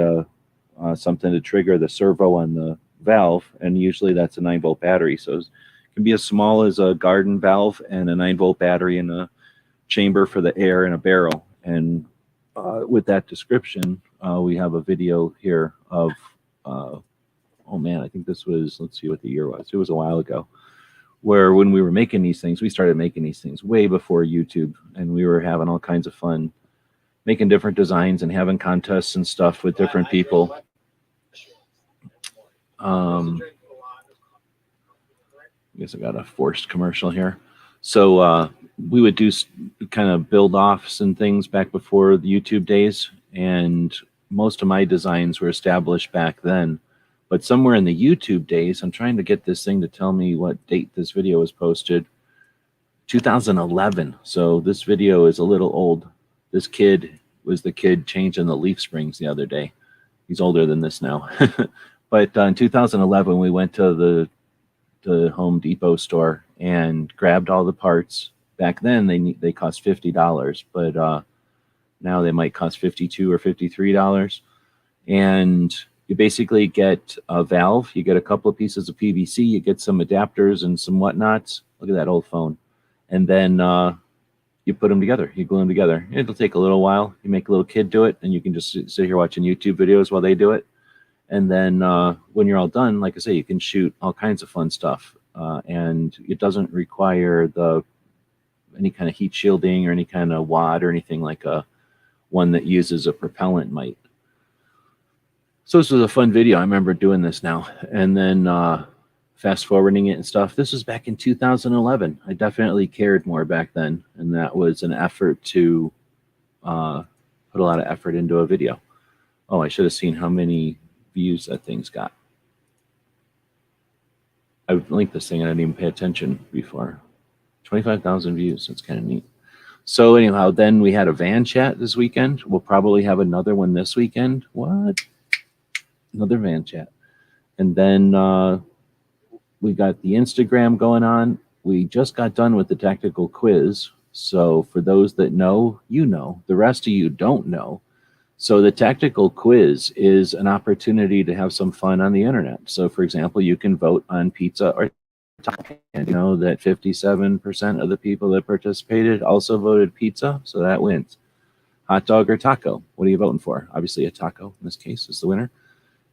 something to trigger the servo on the valve, and usually that's a 9-volt battery. So it can be as small as a garden valve and a 9-volt battery and a chamber for the air and a barrel. And with that description, we have a video here of oh man, I think this was, let's see what the year was. It was a while ago, where when we were making these things, we started making these things way before YouTube, and we were having all kinds of fun making different designs and having contests and stuff with different people. I guess I got a forced commercial here. So we would do kind of build offs and things back before the YouTube days, and most of my designs were established back then. But somewhere in the YouTube days, I'm trying to get this thing to tell me what date this video was posted. 2011. So this video is a little old. This kid was the kid changing the leaf springs the other day. He's older than this now. But in 2011, we went to the Home Depot store and grabbed all the parts. Back then, they cost $50, but now they might cost $52 or $53. And you basically get a valve, you get a couple of pieces of PVC, you get some adapters and some whatnots. Look at that old phone. And then you put them together, you glue them together. It'll take a little while. You make a little kid do it, and you can just sit here watching YouTube videos while they do it. And then when you're all done, like I say, you can shoot all kinds of fun stuff. And it doesn't require any kind of heat shielding or any kind of wad or anything like one that uses a propellant might. So this was a fun video. I remember doing this now. And then fast forwarding it and stuff. This was back in 2011. I definitely cared more back then, and that was an effort to put a lot of effort into a video. Oh, I should have seen how many views that thing's got. I linked this thing and I didn't even pay attention before. 25,000 views. That's kind of neat. So anyhow, then we had a van chat this weekend. We'll probably have another one this weekend. What? Another van chat. And then we got the Instagram going on. We just got done with the tactical quiz. So for those that know, you know. The rest of you don't know. So the tactical quiz is an opportunity to have some fun on the internet. So for example, you can vote on pizza or taco. And you know that 57% of the people that participated also voted pizza, so that wins. Hot dog or taco? What are you voting for? Obviously a taco in this case is the winner.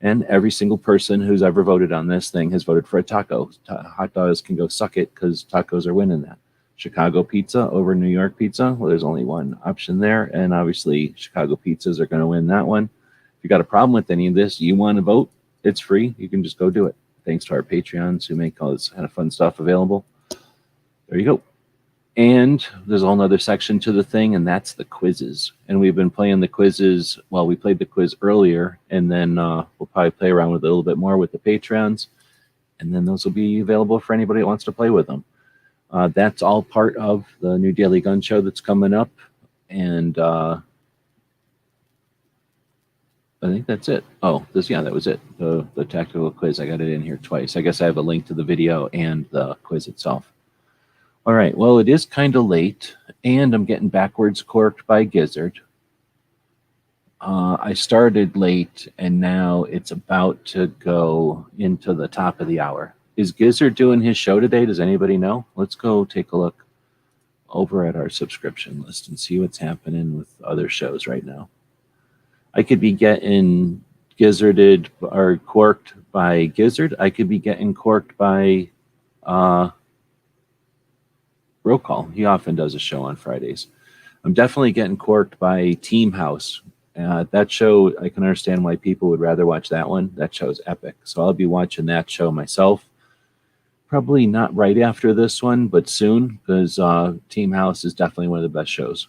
And every single person who's ever voted on this thing has voted for a taco. Hot dogs can go suck it because tacos are winning that. Chicago pizza over New York pizza. Well, there's only one option there. And obviously, Chicago pizzas are going to win that one. If you got a problem with any of this, you want to vote, it's free. You can just go do it. Thanks to our Patreons who make all this kind of fun stuff available. There you go. And there's a whole other section to the thing, and that's the quizzes. And we've been playing the quizzes. Well, we played the quiz earlier, and then we'll probably play around with it a little bit more with the Patreons. And then those will be available for anybody that wants to play with them. That's all part of the new Daily Gun Show that's coming up. And I think that's it. Oh, that was it. The tactical quiz. I got it in here twice. I guess I have a link to the video and the quiz itself. All right. Well, it is kind of late, and I'm getting backwards corked by Gizzard. I started late, and now it's about to go into the top of the hour. Is Gizzard doing his show today? Does anybody know? Let's go take a look over at our subscription list and see what's happening with other shows right now. I could be getting gizzarded or corked by Gizzard. I could be getting corked by Roll Call. He often does a show on Fridays. I'm definitely getting corked by Team House. That show, I can understand why people would rather watch that one. That show's epic. So I'll be watching that show myself. Probably not right after this one, but soon, because Team House is definitely one of the best shows.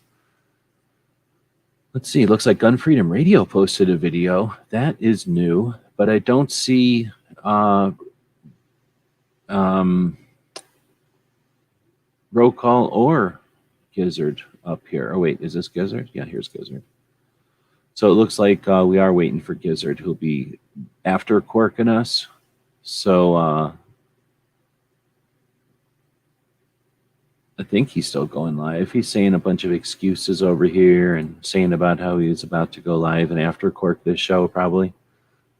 Let's see. It looks like Gun Freedom Radio posted a video. That is new, but I don't see Roll Call or Gizzard up here. Oh, wait. Is this Gizzard? Yeah, here's Gizzard. So it looks like we are waiting for Gizzard, who'll be after corking us. So I think he's still going live. He's saying a bunch of excuses over here and saying about how he was about to go live and after cork this show probably.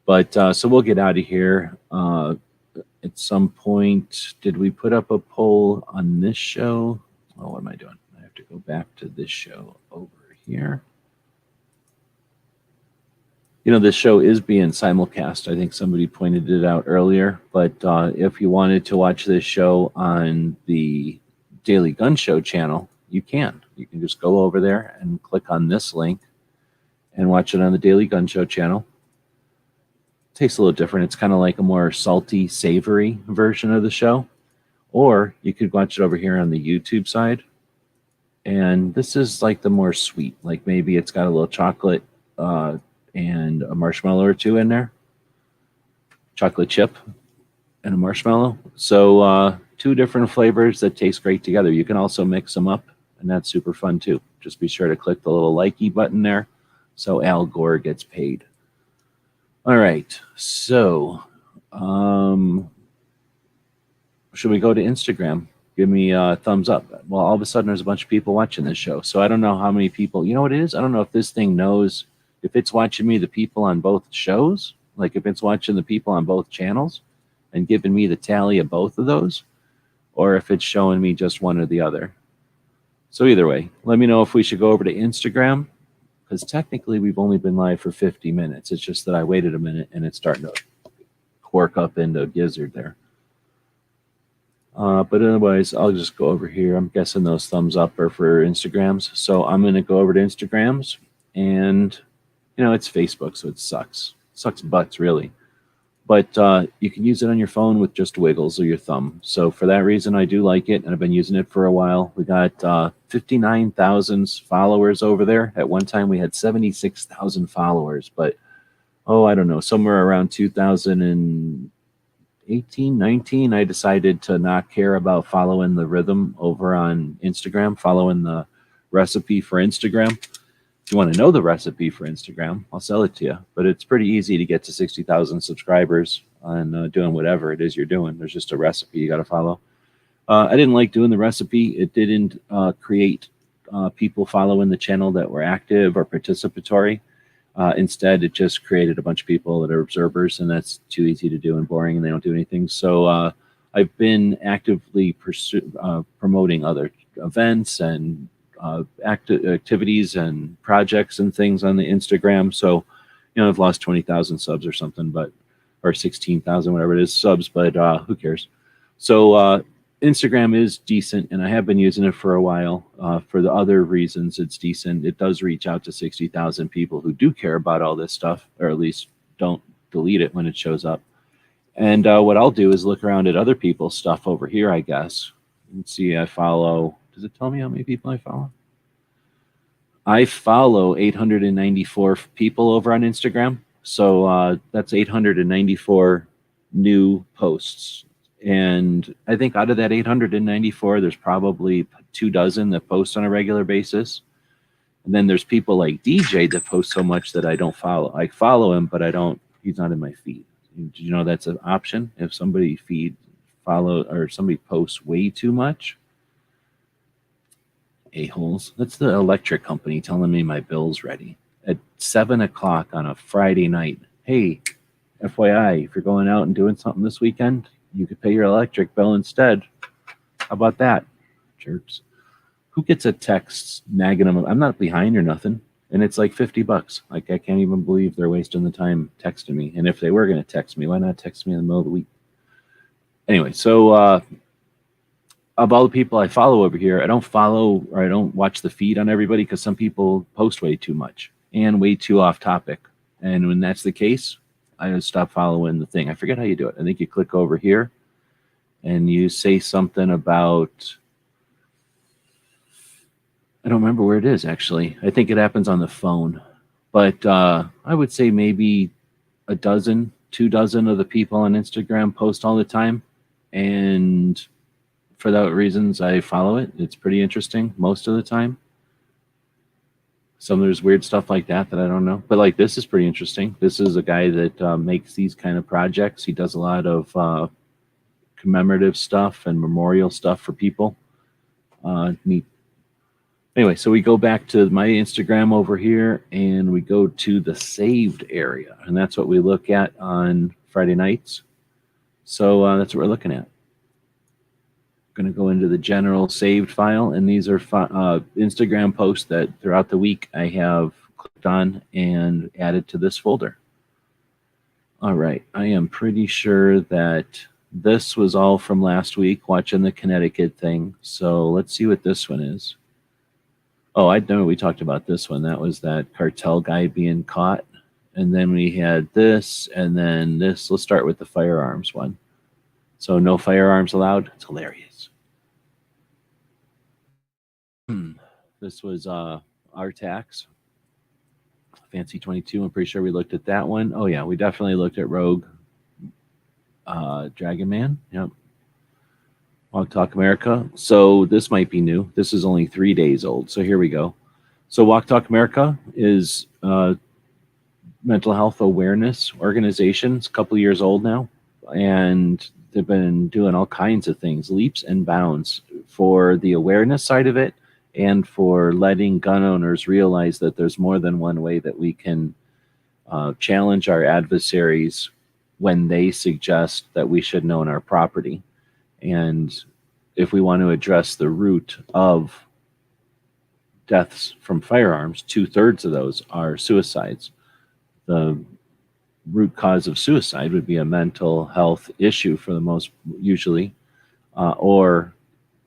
But so we'll get out of here. At some point, did we put up a poll on this show? Oh, what am I doing? I have to go back to this show over here. You know, this show is being simulcast. I think somebody pointed it out earlier. But if you wanted to watch this show on the Daily Gun Show channel, you can. You can just go over there and click on this link and watch it on the Daily Gun Show channel. Tastes a little different. It's kind of like a more salty, savory version of the show. Or you could watch it over here on the YouTube side. And this is like the more sweet. Like maybe it's got a little chocolate and a marshmallow or two in there. Chocolate chip and a marshmallow. So two different flavors that taste great together. You can also mix them up, and that's super fun too. Just be sure to click the little likey button there so Al Gore gets paid. All right, so should we go to Instagram? Give me a thumbs up. Well, all of a sudden there's a bunch of people watching this show. So I don't know how many people, you know what it is? I don't know if this thing knows if it's watching me, the people on both shows, like if it's watching the people on both channels and giving me the tally of both of those, or if it's showing me just one or the other. So either way, let me know if we should go over to Instagram, because technically we've only been live for 50 minutes. It's just that I waited a minute and it's starting to cork up into a gizzard there. But otherwise, I'll just go over here. I'm guessing those thumbs up are for Instagrams. So I'm going to go over to Instagrams, and, you know, it's Facebook, so it sucks. Sucks butts, really. but you can use it on your phone with just wiggles of your thumb. So for that reason, I do like it, and I've been using it for a while. We got 59,000 followers over there. At one time, we had 76,000 followers, but I don't know, somewhere around 2018, 19, I decided to not care about following the rhythm over on Instagram, following the recipe for Instagram. If you want to know the recipe for Instagram, I'll sell it to you. But it's pretty easy to get to 60,000 subscribers on doing whatever it is you're doing. There's just a recipe you got to follow. I didn't like doing the recipe. It didn't create people following the channel that were active or participatory. Instead, it just created a bunch of people that are observers, and that's too easy to do and boring, and they don't do anything. So I've been actively promoting other events and activities and projects and things on the Instagram. So, I've lost 20,000 subs or something, or 16,000, whatever it is, subs, but who cares? So Instagram is decent, and I have been using it for a while. For the other reasons, it's decent. It does reach out to 60,000 people who do care about all this stuff, or at least don't delete it when it shows up. And what I'll do is look around at other people's stuff over here, I guess. Let's see, I follow, does it tell me how many people I follow? I follow 894 people over on Instagram. So that's 894 new posts. And I think out of that 894, there's probably 24 that post on a regular basis. And then there's people like DJ that post so much that I don't follow. I follow him, but he's not in my feed. Do you know that's an option? If somebody somebody posts way too much, a-holes. That's the electric company telling me my bill's ready at 7 o'clock on a Friday night. Hey, FYI, if you're going out and doing something this weekend, you could pay your electric bill instead. How about that, jerks? Who gets a text nagging them? I'm not behind or nothing, and it's like $50. Like, I can't even believe they're wasting the time texting me. And if they were going to text me, why not text me in the middle of the week? Anyway, so of all the people I follow over here, I don't follow or I don't watch the feed on everybody because some people post way too much and way too off topic. And when that's the case, I just stop following the thing. I forget how you do it. I think you click over here and you say something about, I don't remember where it is actually. I think it happens on the phone. But I would say maybe 12 of the people on Instagram post all the time. And for that reasons, I follow it. It's pretty interesting most of the time. There's weird stuff like that I don't know. But like this is pretty interesting. This is a guy that makes these kind of projects. He does a lot of commemorative stuff and memorial stuff for people. Neat. Anyway, so we go back to my Instagram over here and we go to the saved area. And that's what we look at on Friday nights. So that's what we're looking at. Going to go into the general saved file, and these are Instagram posts that throughout the week I have clicked on and added to this folder. All right, I am pretty sure that this was all from last week watching the Connecticut thing. So let's see what this one is. Oh, I know we talked about this one. That was that cartel guy being caught. And then we had this, and then this. Let's start with the firearms one. So no firearms allowed. It's hilarious. This was our tax. Fancy 22. I'm pretty sure we looked at that one. Oh yeah, we definitely looked at Rogue Dragon Man. Yep. Walk Talk America. So this might be new. This is only 3 days old. So here we go. So Walk Talk America is a mental health awareness organization. It's a couple years old now. And they've been doing all kinds of things, leaps and bounds for the awareness side of it and for letting gun owners realize that there's more than one way that we can challenge our adversaries when they suggest that we should own our property. And if we want to address the root of deaths from firearms, 2/3 of those are suicides. The root cause of suicide would be a mental health issue for the most usually, or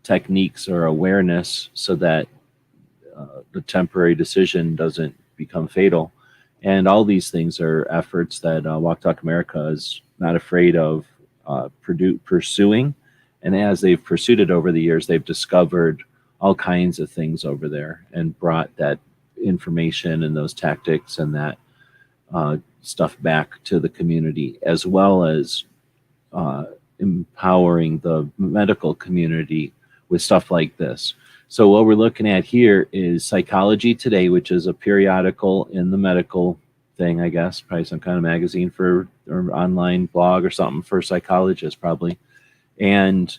techniques or awareness so that the temporary decision doesn't become fatal. And all these things are efforts that Walk Talk America is not afraid of pursuing. And as they've pursued it over the years, they've discovered all kinds of things over there and brought that information and those tactics and that stuff back to the community, as well as empowering the medical community with stuff like this. So what we're looking at here is Psychology Today, which is a periodical in the medical thing, I guess, probably some kind of magazine for or online blog or something for psychologists probably. And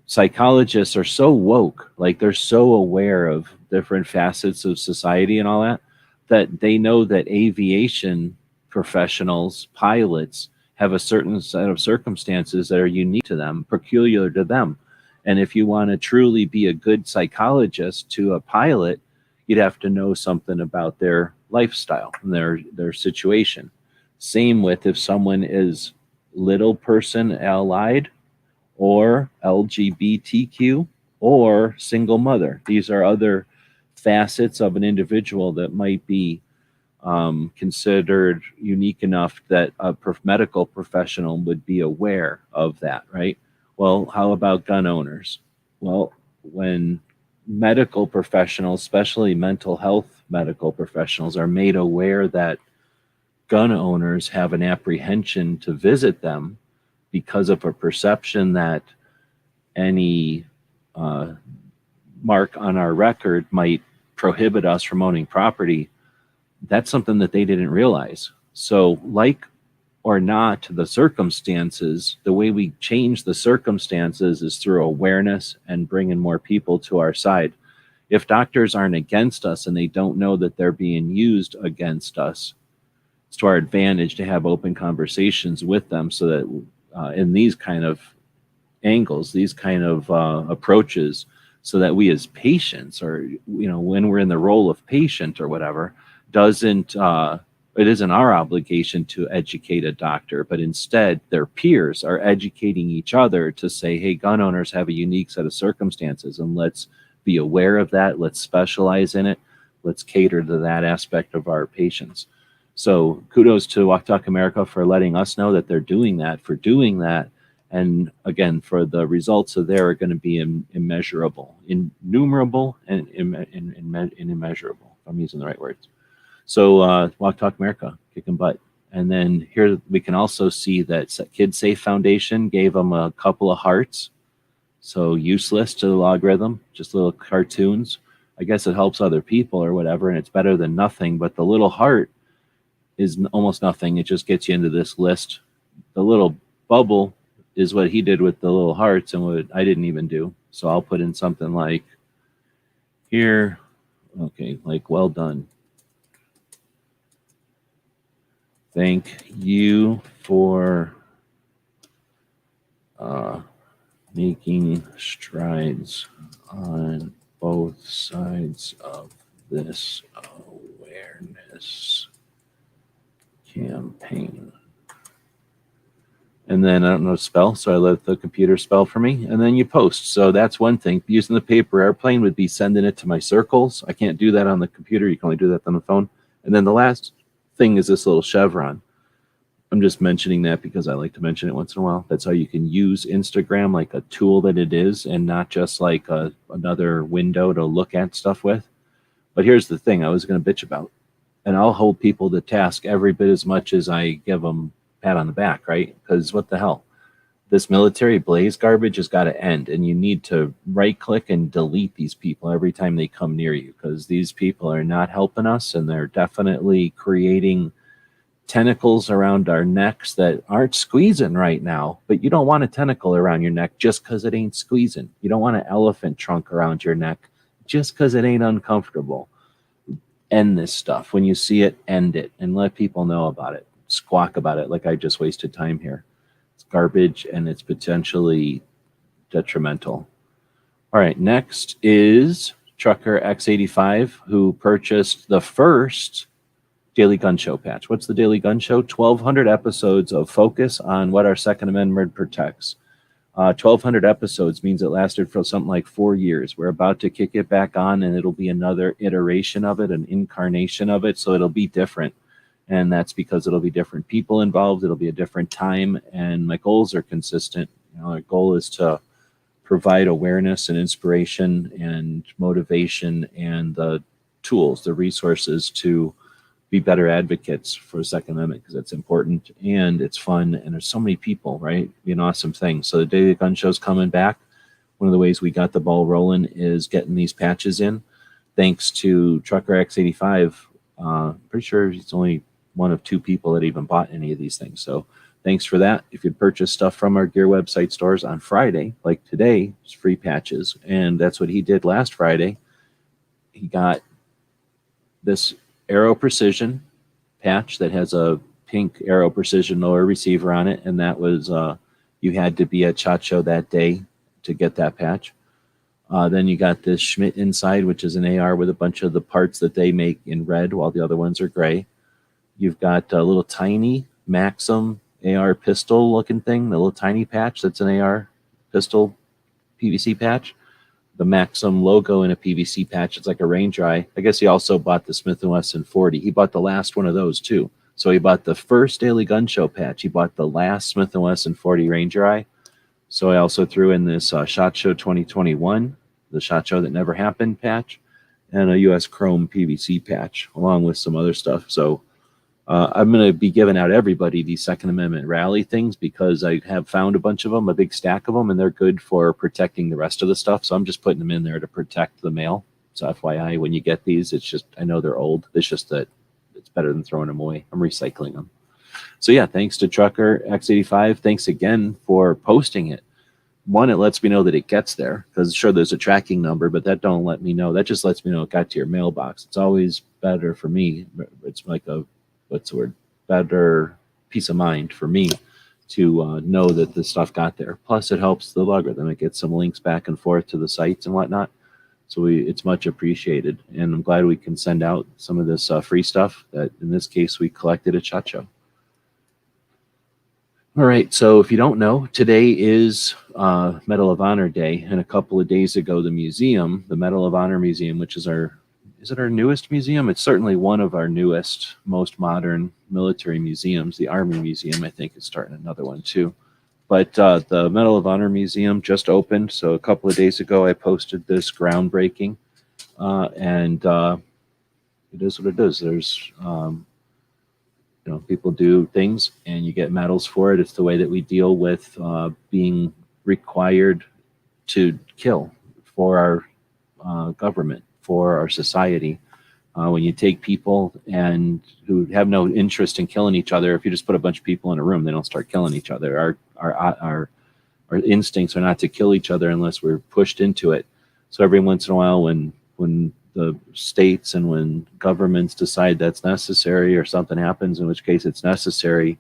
psychologists are so woke, like they're so aware of different facets of society and all that, that they know that aviation professionals, pilots, have a certain set of circumstances that are unique to them, peculiar to them. And if you want to truly be a good psychologist to a pilot, you'd have to know something about their lifestyle and their situation. Same with if someone is little person allied or LGBTQ or single mother. These are other facets of an individual that might be considered unique enough that a medical professional would be aware of that, right? Well, how about gun owners? Well, when medical professionals, especially mental health medical professionals, are made aware that gun owners have an apprehension to visit them because of a perception that any mark on our record might prohibit us from owning property, that's something that they didn't realize. So like or not the circumstances, the way we change the circumstances is through awareness and bringing more people to our side. If doctors aren't against us and they don't know that they're being used against us, it's to our advantage to have open conversations with them so that in these kind of angles, these kind of approaches, so that we as patients, or when we're in the role of patient or whatever, it isn't our obligation to educate a doctor, but instead their peers are educating each other to say, hey, gun owners have a unique set of circumstances, and let's be aware of that. Let's specialize in it. Let's cater to that aspect of our patients. So kudos to Walk Talk America for letting us know that they're doing that, for doing that. And again, for the results of there are going to be immeasurable, innumerable, and immeasurable, if I'm using the right words. So Walk Talk America, kicking butt. And then here we can also see that Kid Safe Foundation gave them a couple of hearts. So useless to the logarithm, just little cartoons. I guess it helps other people or whatever, and it's better than nothing. But the little heart is almost nothing. It just gets you into this list. The little bubble is what he did with the little hearts and what I didn't even do. So I'll put in something like here. Okay, like well done. Thank you for making strides on both sides of this awareness campaign. And then I don't know how to spell, so I let the computer spell for me. And then you post. So that's one thing. Using the paper airplane would be sending it to my circles. I can't do that on the computer. You can only do that on the phone. And then the last thing is this little chevron. I'm just mentioning that because I like to mention it once in a while. That's how you can use Instagram like a tool that it is, and not just like another window to look at stuff with. But here's the thing I was going to bitch about. And I'll hold people to task every bit as much as I give them a pat on the back, right? Because what the hell? This military blaze garbage has got to end, and you need to right click and delete these people every time they come near you, because these people are not helping us, and they're definitely creating tentacles around our necks that aren't squeezing right now. But you don't want a tentacle around your neck just because it ain't squeezing. You don't want an elephant trunk around your neck just because it ain't uncomfortable. End this stuff. When you see it, end it, and let people know about it. Squawk about it like I just wasted time here. It's garbage, and it's potentially detrimental. All right, next is Trucker X85, who purchased the first Daily Gun Show patch. What's the Daily Gun Show? 1,200 episodes of focus on what our Second Amendment protects. 1,200 episodes means it lasted for something like 4 years. We're about to kick it back on, and it'll be another iteration of it, an incarnation of it, so it'll be different. And that's because it'll be different people involved. It'll be a different time. And my goals are consistent. Our goal is to provide awareness and inspiration and motivation and the tools, the resources to be better advocates for the Second Amendment, because it's important and it's fun and there's so many people, right? It'd be an awesome thing. So the day the gun show's coming back, one of the ways we got the ball rolling is getting these patches in. Thanks to Trucker X85, pretty sure he's only one of 2 people that even bought any of these things. So thanks for that. If you purchase stuff from our gear website stores on Friday, like today, it's free patches. And that's what he did last Friday. He got this Aero Precision patch that has a pink Aero Precision lower receiver on it. And that was, you had to be at SHOT Show that day to get that patch. Then you got this Schmidt inside, which is an AR with a bunch of the parts that they make in red while the other ones are gray. You've got a little tiny Maxim AR pistol looking thing, the little tiny patch that's an AR pistol PVC patch. The Maxim logo in a PVC patch. It's like a Ranger Eye. I guess he also bought the Smith & Wesson 40. He bought the last one of those too. So he bought the first Daily Gun Show patch. He bought the last Smith & Wesson 40 Ranger Eye. So I also threw in this SHOT Show 2021, the SHOT Show that never happened patch, and a US Chrome PVC patch, along with some other stuff. So I'm going to be giving out everybody these Second Amendment rally things because I have found a bunch of them, a big stack of them, and they're good for protecting the rest of the stuff. So I'm just putting them in there to protect the mail. So FYI, when you get these, it's just, I know they're old. It's just that it's better than throwing them away. I'm recycling them. So yeah, thanks to Trucker X85. Thanks again for posting it. One, it lets me know that it gets there, because sure, there's a tracking number, but that don't let me know. That just lets me know it got to your mailbox. It's always better for me. It's like a, what's the word? Better peace of mind for me to know that this stuff got there. Plus, it helps the logarithm. It gets some links back and forth to the sites and whatnot. So it's much appreciated. And I'm glad we can send out some of this free stuff that, in this case, we collected at SHOT Show. All right, so if you don't know, today is Medal of Honor Day, and a couple of days ago, the museum, the Medal of Honor Museum, which is our, is it our newest museum? It's certainly one of our newest, most modern military museums. The Army Museum, I think, is starting another one too. But the Medal of Honor Museum just opened, so a couple of days ago, I posted this groundbreaking, and it is what it is. There's you know, people do things and you get medals for it. It's the way that we deal with being required to kill for our government, for our society. When you take people and who have no interest in killing each other, if you just put a bunch of people in a room, they don't start killing each other. Our instincts are not to kill each other unless we're pushed into it. So every once in a while, when the states and when governments decide that's necessary, or something happens in which case it's necessary,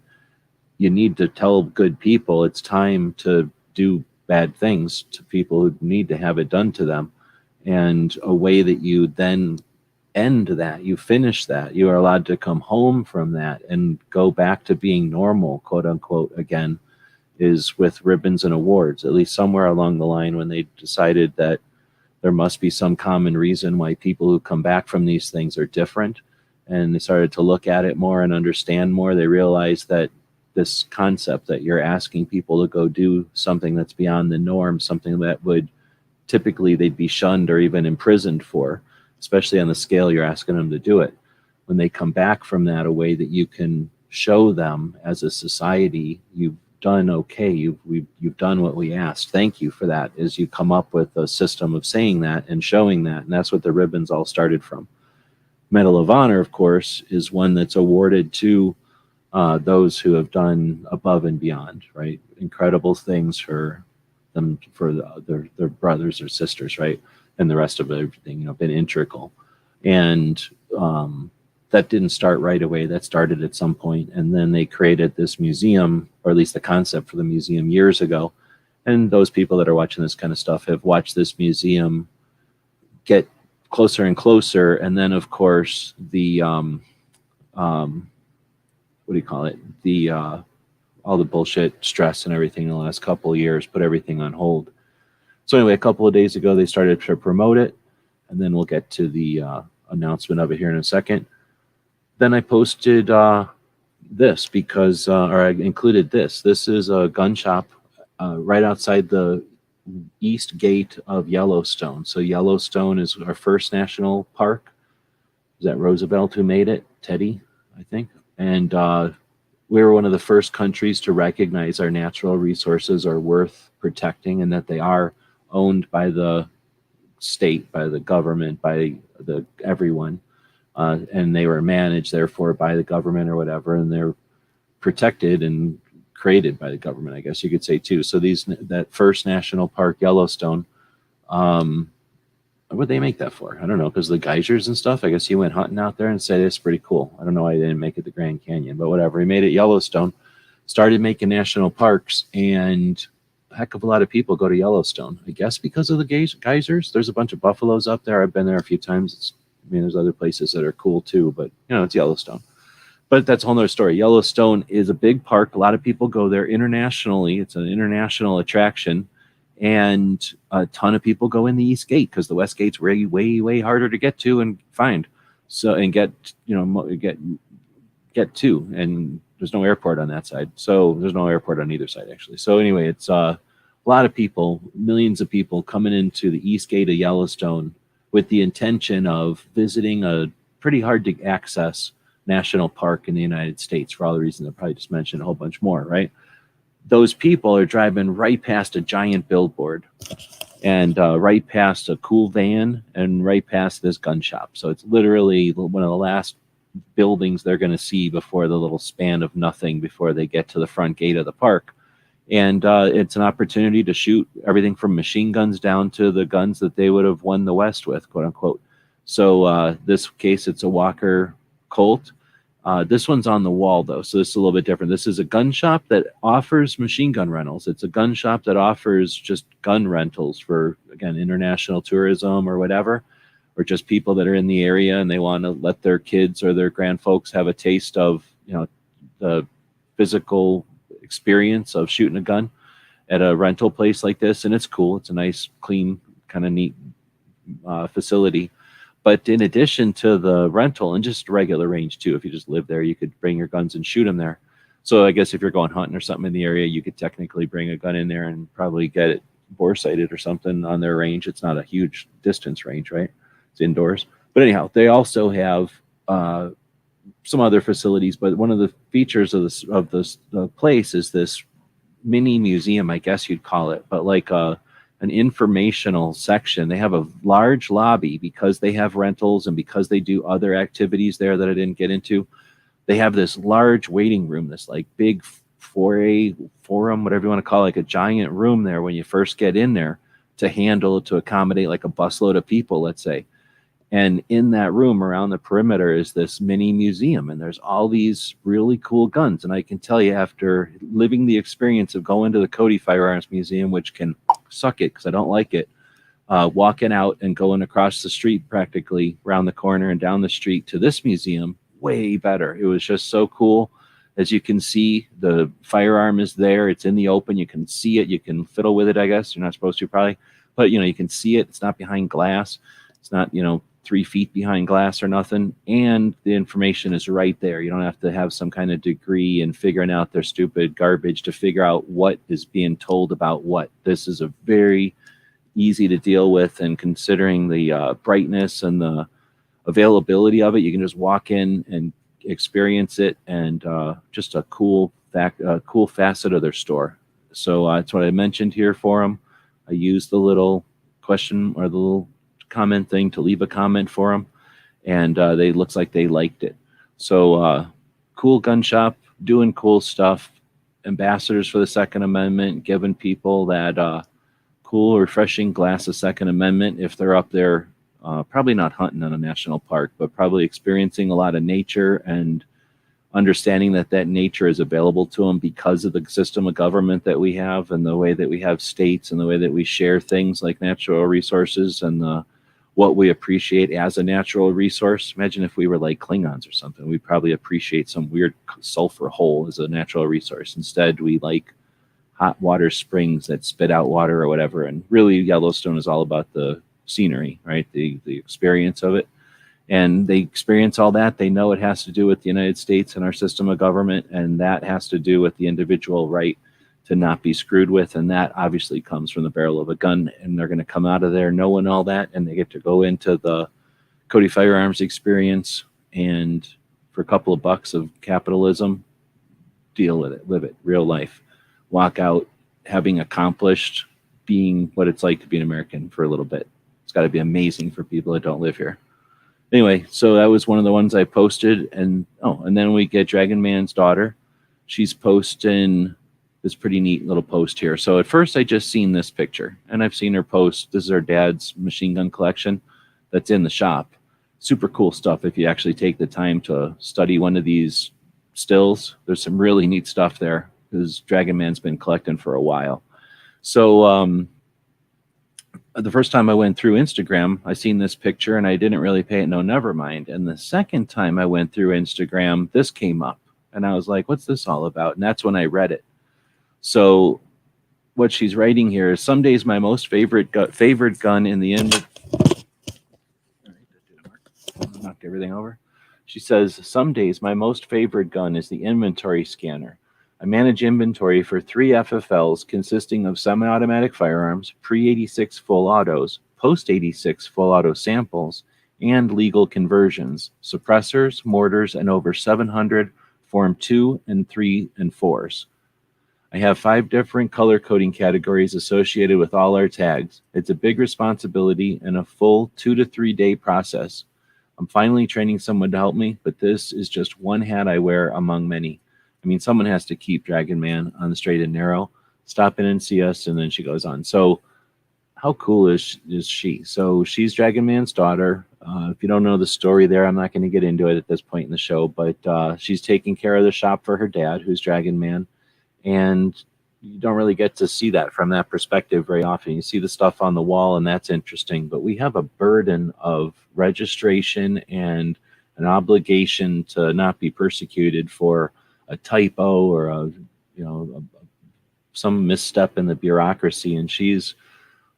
you need to tell good people it's time to do bad things to people who need to have it done to them. And a way that you then end that, you finish that, you are allowed to come home from that and go back to being normal, quote unquote, again, is with ribbons and awards. At least somewhere along the line, when they decided that there must be some common reason why people who come back from these things are different, and they started to look at it more and understand more, they realized that this concept that you're asking people to go do something that's beyond the norm, something that would typically they'd be shunned or even imprisoned for, especially on the scale you're asking them to do it. When they come back from that, a way that you can show them as a society, you've done okay, you've done what we asked, thank you for that, is you come up with a system of saying that and showing that. And that's what the ribbons all started from. Medal of Honor, of course, is one that's awarded to those who have done above and beyond, right? Incredible things for them, for their brothers or sisters, right? And the rest of everything, you know, been integral. And that didn't start right away. That started at some point. And then they created this museum, or at least the concept for the museum, years ago. And those people that are watching this kind of stuff have watched this museum get closer and closer. And then, of course, the, what do you call it? The, all the bullshit, stress and everything in the last couple of years put everything on hold. So anyway, a couple of days ago, they started to promote it. And then we'll get to the announcement of it here in a second. then I posted this because, or I included this. This is a gun shop right outside the east gate of Yellowstone. So Yellowstone is our first national park. Is that Roosevelt who made it? Teddy, I think. And we were one of the first countries to recognize our natural resources are worth protecting and that they are owned by the state, by the government, by the everyone. And they were managed, therefore, by the government or whatever, and they're protected and created by the government, I guess you could say too. So that first national park, Yellowstone, what would they make that for? I don't know, because the geysers and stuff. I guess he went hunting out there and said it's pretty cool. I don't know why he didn't make it the Grand Canyon, but whatever. He made it Yellowstone, started making national parks, and a heck of a lot of people go to Yellowstone. I guess because of the geysers. There's a bunch of buffaloes up there. I've been there a few times. There's other places that are cool too, but it's Yellowstone. But that's a whole nother story. Yellowstone is a big park. A lot of people go there internationally. It's an international attraction. And a ton of people go in the East Gate because the West Gate's way, way, way harder to get to and find. So, and get to. And there's no airport on that side. So there's no airport on either side, actually. So anyway, it's a lot of people, millions of people coming into the East Gate of Yellowstone with the intention of visiting a pretty hard to access national park in the United States for all the reasons I probably just mentioned, a whole bunch more, right? Those people are driving right past a giant billboard and right past a cool van and right past this gun shop. So it's literally one of the last buildings they're going to see before the little span of nothing before they get to the front gate of the park. And it's an opportunity to shoot everything from machine guns down to the guns that they would have won the West with, quote unquote. So this case, it's a Walker Colt. This one's on the wall, though, so this is a little bit different. This is a gun shop that offers machine gun rentals. It's a gun shop that offers just gun rentals for, again, international tourism or whatever, or just people that are in the area and they want to let their kids or their grandfolks have a taste of, the physical experience of shooting a gun at a rental place like this. And it's cool. It's a nice, clean, kind of neat facility. But in addition to the rental and just regular range too, if you just live there, you could bring your guns and shoot them there. So I guess if you're going hunting or something in the area, you could technically bring a gun in there and probably get it bore sighted or something on their range. It's not a huge distance range, right? It's indoors. But anyhow, they also have some other facilities. But one of the features of the place is this mini museum, I guess you'd call it, but like an informational section. They have a large lobby because they have rentals and because they do other activities there that I didn't get into. They have this large waiting room, this like big forum, whatever you want to call it, like a giant room there when you first get in there to accommodate like a busload of people, let's say. And in that room around the perimeter is this mini museum, and there's all these really cool guns. And I can tell you, after living the experience of going to the Cody Firearms Museum, which can suck it because I don't like it, walking out and going across the street practically around the corner and down the street to this museum, way better. It was just so cool. As you can see, the firearm is there. It's in the open. You can see it. You can fiddle with it, I guess. You're not supposed to probably, but you can see it. It's not behind glass. It's not, 3 feet behind glass or nothing. And the information is right there. You don't have to have some kind of degree in figuring out their stupid garbage to figure out what is being told about what. This is a very easy to deal with, and considering the brightness and the availability of it, you can just walk in and experience it, and just a cool facet of their store. So that's what I mentioned here for them. I used the little question or the little comment thing to leave a comment for them, and they looks like they liked it. So cool gun shop, doing cool stuff, ambassadors for the Second Amendment, giving people that cool, refreshing glass of Second Amendment if they're up there, probably not hunting in a national park, but probably experiencing a lot of nature and understanding that nature is available to them because of the system of government that we have and the way that we have states and the way that we share things like natural resources and what we appreciate as a natural resource. Imagine if we were like Klingons or something. We'd probably appreciate some weird sulfur hole as a natural resource. Instead, we like hot water springs that spit out water or whatever. And really, Yellowstone is all about the scenery, right? The experience of it. And they experience all that. They know it has to do with the United States and our system of government, and that has to do with the individual right to not be screwed with. And that obviously comes from the barrel of a gun. And they're going to come out of there knowing all that, and they get to go into the Cody Firearms experience, and for a couple of bucks of capitalism, deal with it, live it, real life, walk out having accomplished being what it's like to be an American for a little bit. It's got to be amazing for people that don't live here. Anyway, so that was one of the ones I posted. And then we get Dragon Man's daughter. She's posting this pretty neat little post here. So at first I just seen this picture, and I've seen her post. This is her dad's machine gun collection that's in the shop. Super cool stuff if you actually take the time to study one of these stills. There's some really neat stuff there because Dragon Man's been collecting for a while. So the first time I went through Instagram, I seen this picture and I didn't really pay it no never mind. And the second time I went through Instagram, this came up and I was like, what's this all about? And that's when I read it. So what she's writing here is, some days my most favorite gun in the knocked everything over. She says, some days my most favorite gun is the inventory scanner. I manage inventory for 3 FFLs consisting of semi-automatic firearms, pre-86 full autos, post-86 full auto samples, and legal conversions, suppressors, mortars, and over 700 Form 2 and 3 and 4s. I have 5 different color coding categories associated with all our tags. It's a big responsibility and a full 2 to 3 day process. I'm finally training someone to help me, but this is just one hat I wear among many. I mean, someone has to keep Dragon Man on the straight and narrow. Stop in and see us, and then she goes on. So how cool is she? So she's Dragon Man's daughter. If you don't know the story there, I'm not going to get into it at this point in the show, but she's taking care of the shop for her dad, who's Dragon Man. And you don't really get to see that from that perspective very often. You see the stuff on the wall, and that's interesting. But we have a burden of registration and an obligation to not be persecuted for a typo or some misstep in the bureaucracy. And she's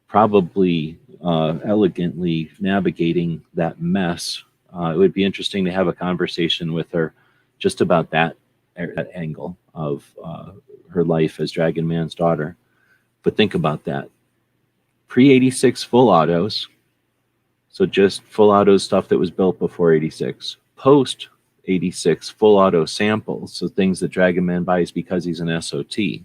probably elegantly navigating that mess. It would be interesting to have a conversation with her just about that angle of her life as Dragon Man's daughter. But think about that. Pre-86 full autos, so just full auto stuff that was built before 86. Post-86 full auto samples, so things that Dragon Man buys because he's an SOT.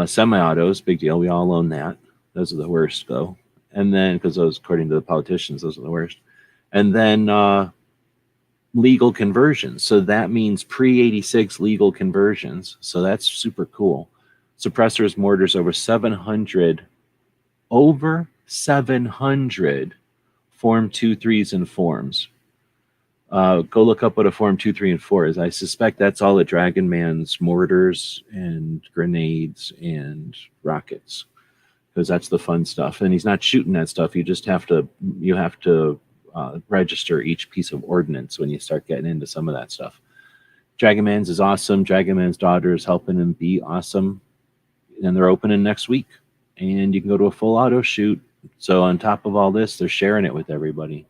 Semi-autos, big deal. We all own that. Those are the worst, though. And then, because those, according to the politicians, those are the worst. And then legal conversions. So that means pre-86 legal conversions. So that's super cool. Suppressors, mortars, over 700 Form 2, 3s, and forms. Go look up what a Form 2, 3, and 4 is. I suspect that's all at Dragon Man's mortars and grenades and rockets, because that's the fun stuff. And he's not shooting that stuff. You have to register each piece of ordnance when you start getting into some of that stuff. Dragon Man's is awesome. Dragon Man's daughter is helping him be awesome. And they're opening next week. And you can go to a full auto shoot. So on top of all this, they're sharing it with everybody.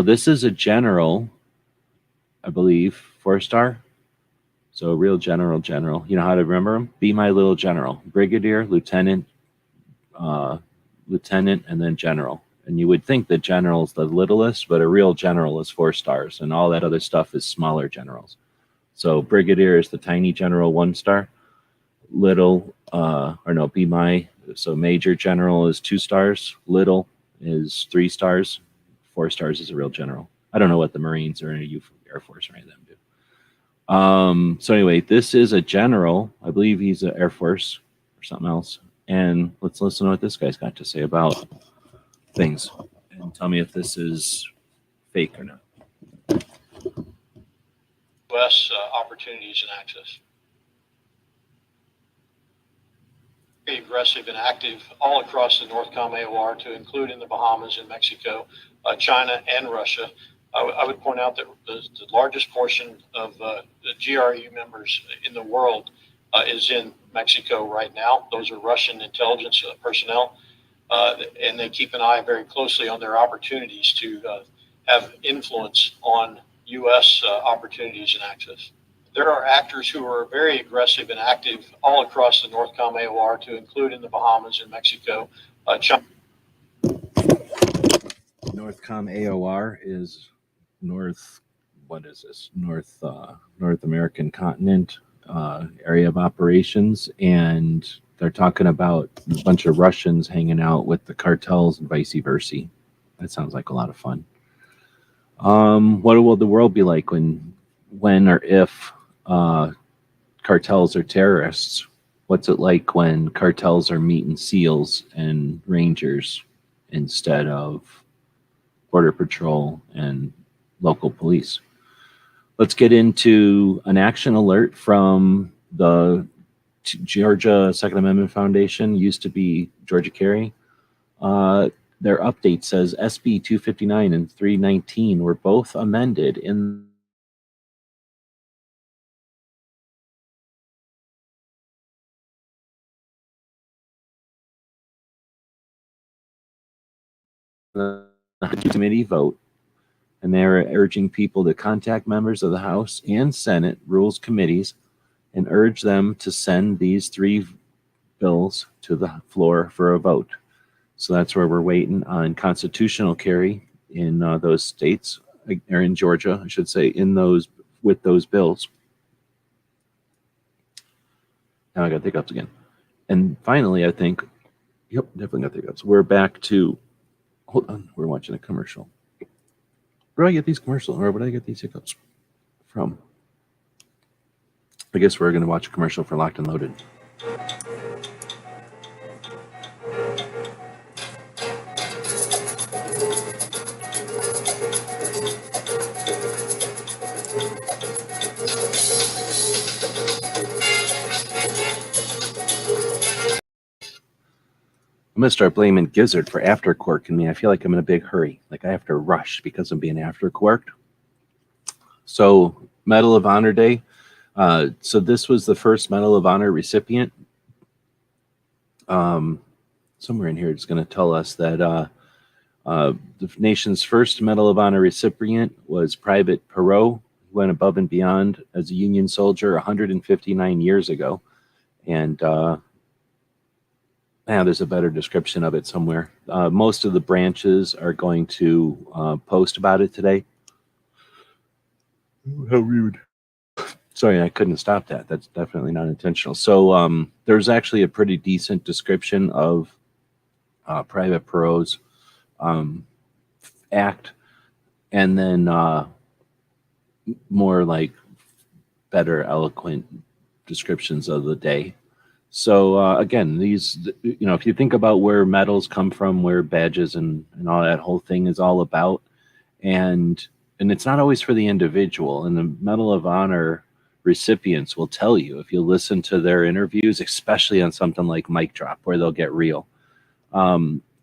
This is a general, I believe, 4-star. So a real general. You know how to remember him? Be my little general. Brigadier, lieutenant, and then general. And you would think that general's the littlest, but a real general is 4 stars, and all that other stuff is smaller generals. So brigadier is the tiny general, 1 star. So major general is 2 stars. Little is 3 stars. 4 stars is a real general. I don't know what the Marines or any Air Force or any of them do. So anyway, this is a general. I believe he's an Air Force or something else. And let's listen to what this guy's got to say about things and tell me if this is fake or not. U.S. opportunities and access. Very aggressive and active all across the NORTHCOM AOR, to include in the Bahamas and Mexico, China, and Russia. I would point out that the largest portion of the GRU members in the world is in Mexico right now. Those are Russian intelligence personnel. and they keep an eye very closely on their opportunities to have influence on U.S. opportunities and access. There are actors who are very aggressive and active all across the NORTHCOM AOR, to include in the Bahamas and Mexico. China. NORTHCOM AOR is North American continent area of operations, and they're talking about a bunch of Russians hanging out with the cartels and vice versa. That sounds like a lot of fun. What will the world be like when or if cartels are terrorists? What's it like when cartels are meeting SEALs and Rangers instead of Border Patrol and local police? Let's get into an action alert from the Georgia Second Amendment Foundation, used to be Georgia Carry. Their update says SB 259 and 319 were both amended in the committee vote, and they're urging people to contact members of the House and Senate Rules Committees and urge them to send these three bills to the floor for a vote. So that's where we're waiting on constitutional carry in those states, or in Georgia, I should say, in those with those bills. Now I got the hiccups again. And finally, I think, yep, definitely got the hiccups. We're back to, hold on, we're watching a commercial. Where do I get these commercials, or where do I get these hiccups from? I guess we're going to watch a commercial for Locked and Loaded. I'm going to start blaming Gizzard for after quirking me. I feel like I'm in a big hurry. Like I have to rush because I'm being after quirked. So, Medal of Honor Day. So this was the first Medal of Honor recipient. Somewhere in here it's going to tell us that the nation's first Medal of Honor recipient was Private Perot, who went above and beyond as a Union soldier 159 years ago. And there's a better description of it somewhere. Most of the branches are going to post about it today. How rude. Sorry, I couldn't stop that. That's definitely not intentional. So there's actually a pretty decent description of Private Perot's act, and then more like better, eloquent descriptions of the day. So again, these, if you think about where medals come from, where badges and all that whole thing is all about, and it's not always for the individual. And the Medal of Honor recipients will tell you, if you listen to their interviews, especially on something like Mic Drop, where they'll get real.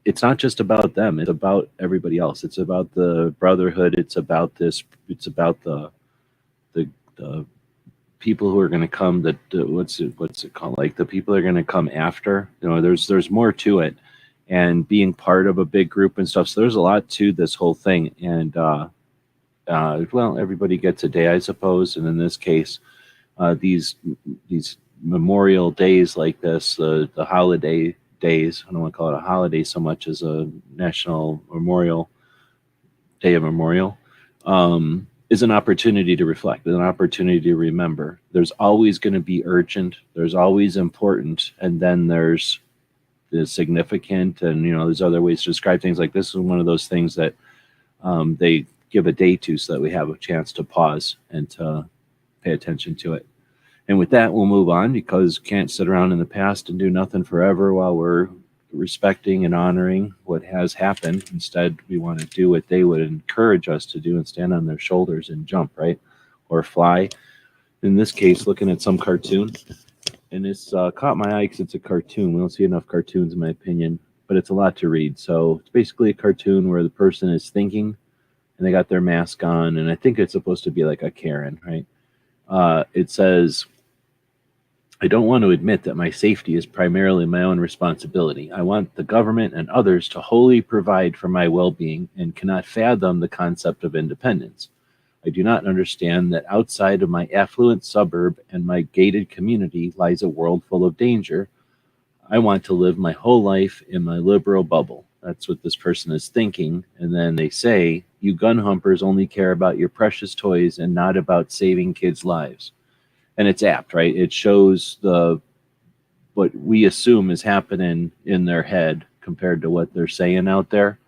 It's not just about them. It's about everybody else. It's about the brotherhood. It's about this. It's about the people who are going to come. What's it called? Like the people are going to come after. There's more to it, and being part of a big group and stuff. So there's a lot to this whole thing. And well, everybody gets a day, I suppose. And in this case, these memorial days like this, the holiday days, I don't want to call it a holiday so much as a national memorial day of memorial, is an opportunity to reflect, is an opportunity to remember. There's always going to be urgent, there's always important, and then there's the significant, and there's other ways to describe things. Like this is one of those things that they give a day to, so that we have a chance to pause and to pay attention to it. And with that, we'll move on, because we can't sit around in the past and do nothing forever while we're respecting and honoring what has happened. Instead, we want to do what they would encourage us to do and stand on their shoulders and jump, right? Or fly. In this case, looking at some cartoon, and it's caught my eye because it's a cartoon. We don't see enough cartoons, in my opinion, but it's a lot to read. So it's basically a cartoon where the person is thinking, and they got their mask on, and I think it's supposed to be like a Karen, right? It says, I don't want to admit that my safety is primarily my own responsibility. I want the government and others to wholly provide for my well-being and cannot fathom the concept of independence. I do not understand that outside of my affluent suburb and my gated community lies a world full of danger. I want to live my whole life in my liberal bubble. That's what this person is thinking. And then they say, you gun humpers only care about your precious toys and not about saving kids' lives. And it's apt, right? It shows what we assume is happening in their head compared to what they're saying out there.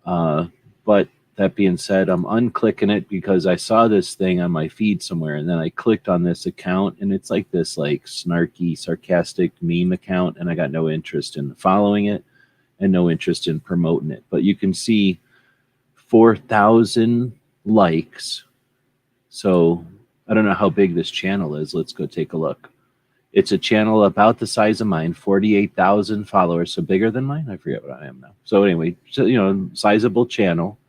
But that being said, I'm unclicking it because I saw this thing on my feed somewhere, and then I clicked on this account, and it's like this snarky, sarcastic meme account, and I got no interest in following it and no interest in promoting it. But you can see 4,000 likes. So I don't know how big this channel is. Let's go take a look. It's a channel about the size of mine, 48,000 followers, so bigger than mine. I forget what I am now. So anyway, sizable channel,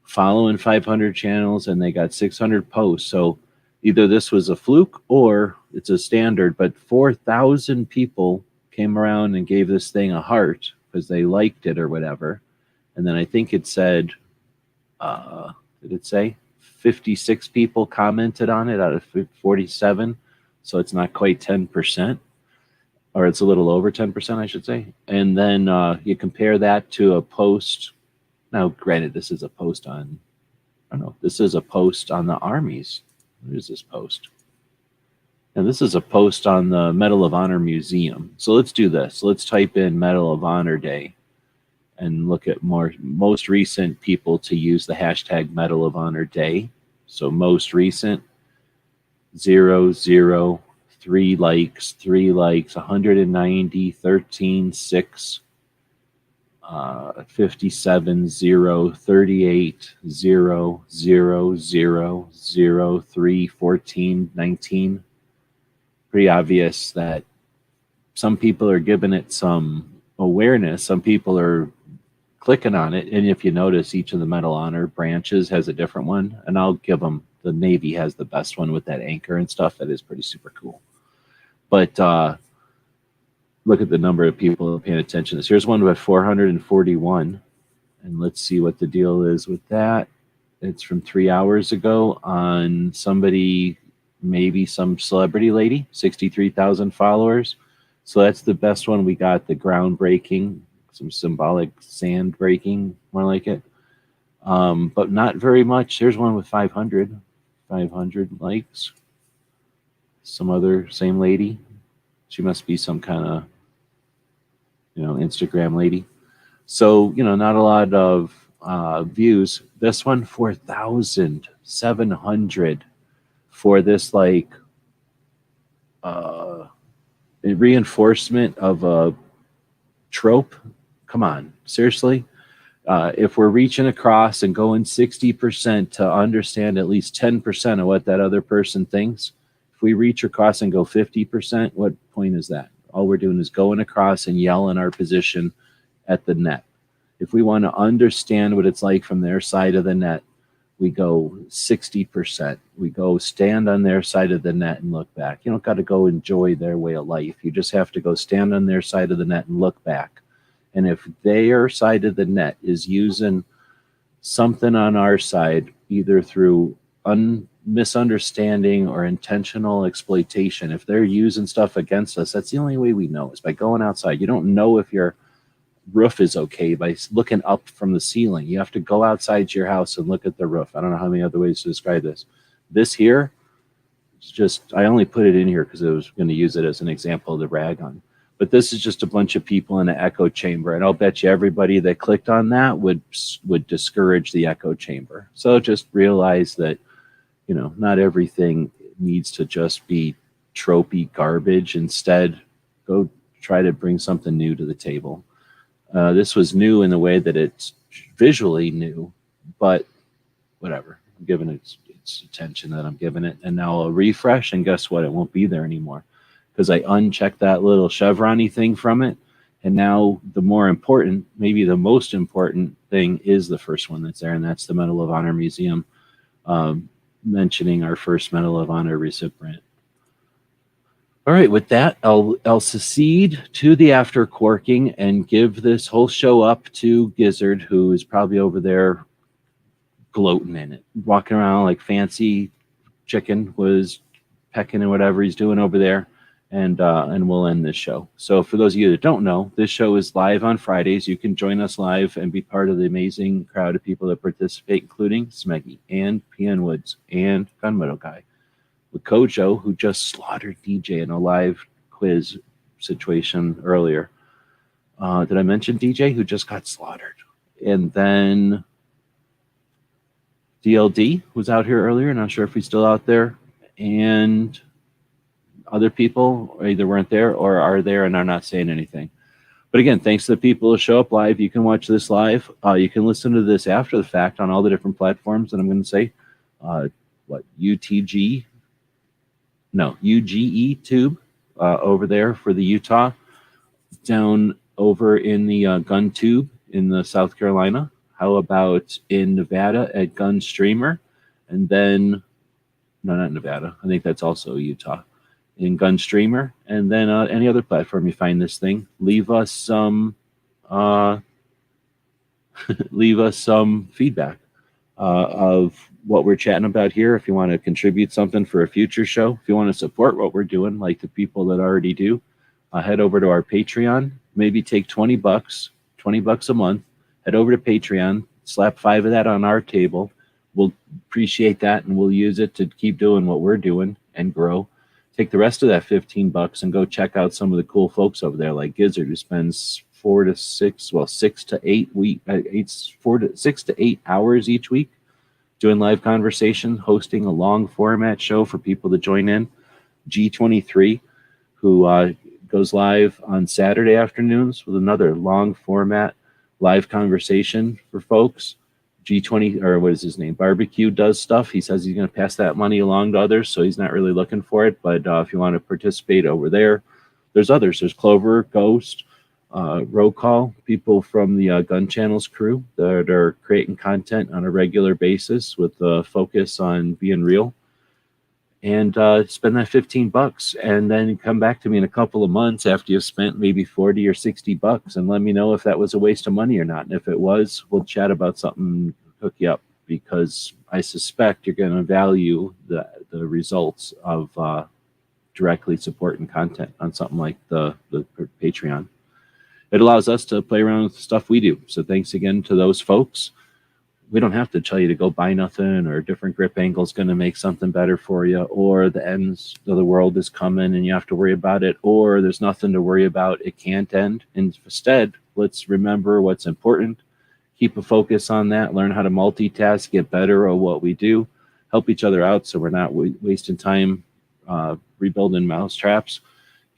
following 500 channels, and they got 600 posts. So either this was a fluke or it's a standard, but 4,000 people came around and gave this thing a heart because they liked it or whatever. And then I think it said, did it say 56 people commented on it out of 47? So it's not quite 10%, or it's a little over 10%, I should say. And then you compare that to a post. Now, granted, this is a post on, I don't know, this is a post on the Armies. What is this post? And this is a post on the Medal of Honor Museum. So let's do this. Let's type in Medal of Honor Day and look at most recent people to use the hashtag Medal of Honor Day. So most recent, 0, 0, 3 likes, 190, 13, 6, 57, 0, 38, 0, 0, 0, 0, 3, 14, 19. Pretty obvious that some people are giving it some awareness. Some people are clicking on it. And if you notice, each of the Medal of Honor branches has a different one. And I'll give them, the Navy has the best one with that anchor and stuff. That is pretty super cool. But look at the number of people paying attention to this. Here's one with 441. And let's see what the deal is with that. It's from 3 hours ago on somebody, maybe some celebrity lady, 63,000 followers. So that's the best one we got, the groundbreaking, some symbolic sand breaking, more like it. But not very much. There's one with 500 likes. Some other, same lady. She must be some kind of, Instagram lady. So, not a lot of views. This one, 4,700 for this reinforcement of a trope. Come on, seriously? If we're reaching across and going 60% to understand at least 10% of what that other person thinks, if we reach across and go 50%, what point is that? All we're doing is going across and yelling our position at the net. If we want to understand what it's like from their side of the net, we go 60%. We go stand on their side of the net and look back. You don't got to go enjoy their way of life. You just have to go stand on their side of the net and look back. And if their side of the net is using something on our side, either through misunderstanding or intentional exploitation, if they're using stuff against us, that's the only way we know is by going outside. You don't know if your roof is okay by looking up from the ceiling. You have to go outside your house and look at the roof. I don't know how many other ways to describe this. This here, it's just, I only put it in here because I was going to use it as an example to rag on. But this is just a bunch of people in an echo chamber. And I'll bet you everybody that clicked on that would discourage the echo chamber. So just realize that, not everything needs to just be tropey garbage. Instead, go try to bring something new to the table. This was new in the way that it's visually new, but whatever. I'm giving it its attention that I'm giving it. And now I'll refresh, and guess what? It won't be there anymore because I unchecked that little chevron-y thing from it. And now the more important, maybe the most important thing is the first one that's there, and that's the Medal of Honor Museum, mentioning our first Medal of Honor recipient. All right, with that, I'll secede to the after corking and give this whole show up to Gizzard, who is probably over there gloating in it, walking around like fancy chicken, was pecking and whatever he's doing over there, and we'll end this show. So for those of you that don't know, this show is live on Fridays. You can join us live and be part of the amazing crowd of people that participate, including Smeggy and PN Woods and Gunmetal Guy. With Kojo, who just slaughtered DJ in a live quiz situation earlier. Did I mention DJ, who just got slaughtered? And then DLD was out here earlier. Not sure if he's still out there. And other people either weren't there or are there and are not saying anything. But again, thanks to the people who show up live. You can watch this live. You can listen to this after the fact on all the different platforms that I'm going to say. UGE tube over there for the Utah, down over in the Gun Tube in the South Carolina. How about in Nevada at Gun Streamer? And then, no, not Nevada. I think that's also Utah. In Gun Streamer. And then any other platform you find this thing, leave us some feedback of what we're chatting about here. If you want to contribute something for a future show, if you want to support what we're doing, like the people that already do, head over to our Patreon. Maybe take $20 a month. Head over to Patreon, slap $5 of that on our table. We'll appreciate that, and we'll use it to keep doing what we're doing and grow. Take the rest of that $15 and go check out some of the cool folks over there, like Gizzard, who spends 6 to 8 hours each week doing live conversation, hosting a long format show for people to join in. G23, who goes live on Saturday afternoons with another long format live conversation for folks. G20, or what is his name? Barbecue does stuff. He says he's going to pass that money along to others, so he's not really looking for it. But if you want to participate over there, there's others. There's Clover, Ghost, Roll Call, people from the Gun Channels crew that are creating content on a regular basis with a focus on being real. And spend that $15 and then come back to me in a couple of months after you've spent maybe $40 or $60 and let me know if that was a waste of money or not. And if it was, we'll chat about something, hook you up, because I suspect you're going to value the results of directly supporting content on something like the Patreon. It allows us to play around with the stuff we do. So thanks again to those folks. We don't have to tell you to go buy nothing, or a different grip angle is going to make something better for you, or the ends of the world is coming and you have to worry about it, or there's nothing to worry about. It can't end. Instead, let's remember what's important, keep a focus on that, learn how to multitask, get better at what we do, help each other out so we're not wasting time rebuilding mousetraps.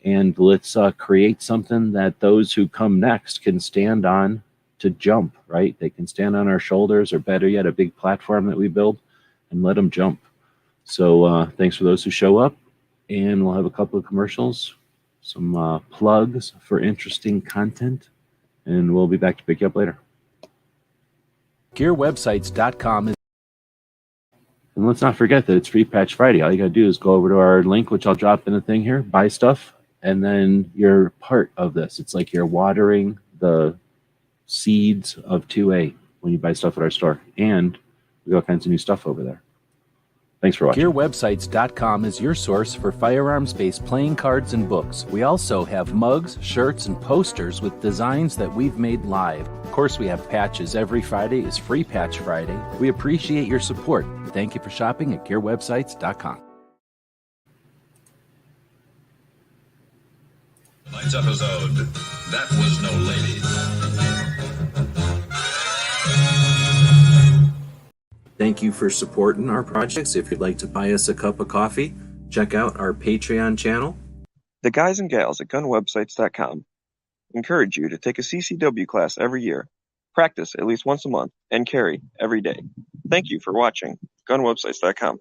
And let's create something that those who come next can stand on to jump, right? They can stand on our shoulders, or better yet, a big platform that we build, and let them jump. So thanks for those who show up, and we'll have a couple of commercials, some plugs for interesting content, and we'll be back to pick you up later. GearWebsites.com is. And let's not forget that it's Free Patch Friday. All you got to do is go over to our link, which I'll drop in the thing here, buy stuff, and then you're part of this. It's like you're watering the seeds of 2A when you buy stuff at our store, and we got all kinds of new stuff over there. Thanks for watching. GearWebsites.com is your source for firearms-based playing cards and books. We also have mugs, shirts, and posters with designs that we've made live. Of course, we have patches. Every Friday is Free Patch Friday. We appreciate your support. Thank you for shopping at GearWebsites.com. Tonight's episode, that was no lady. Thank you for supporting our projects. If you'd like to buy us a cup of coffee, check out our Patreon channel. The guys and gals at gunwebsites.com encourage you to take a CCW class every year, practice at least once a month, and carry every day. Thank you for watching gunwebsites.com.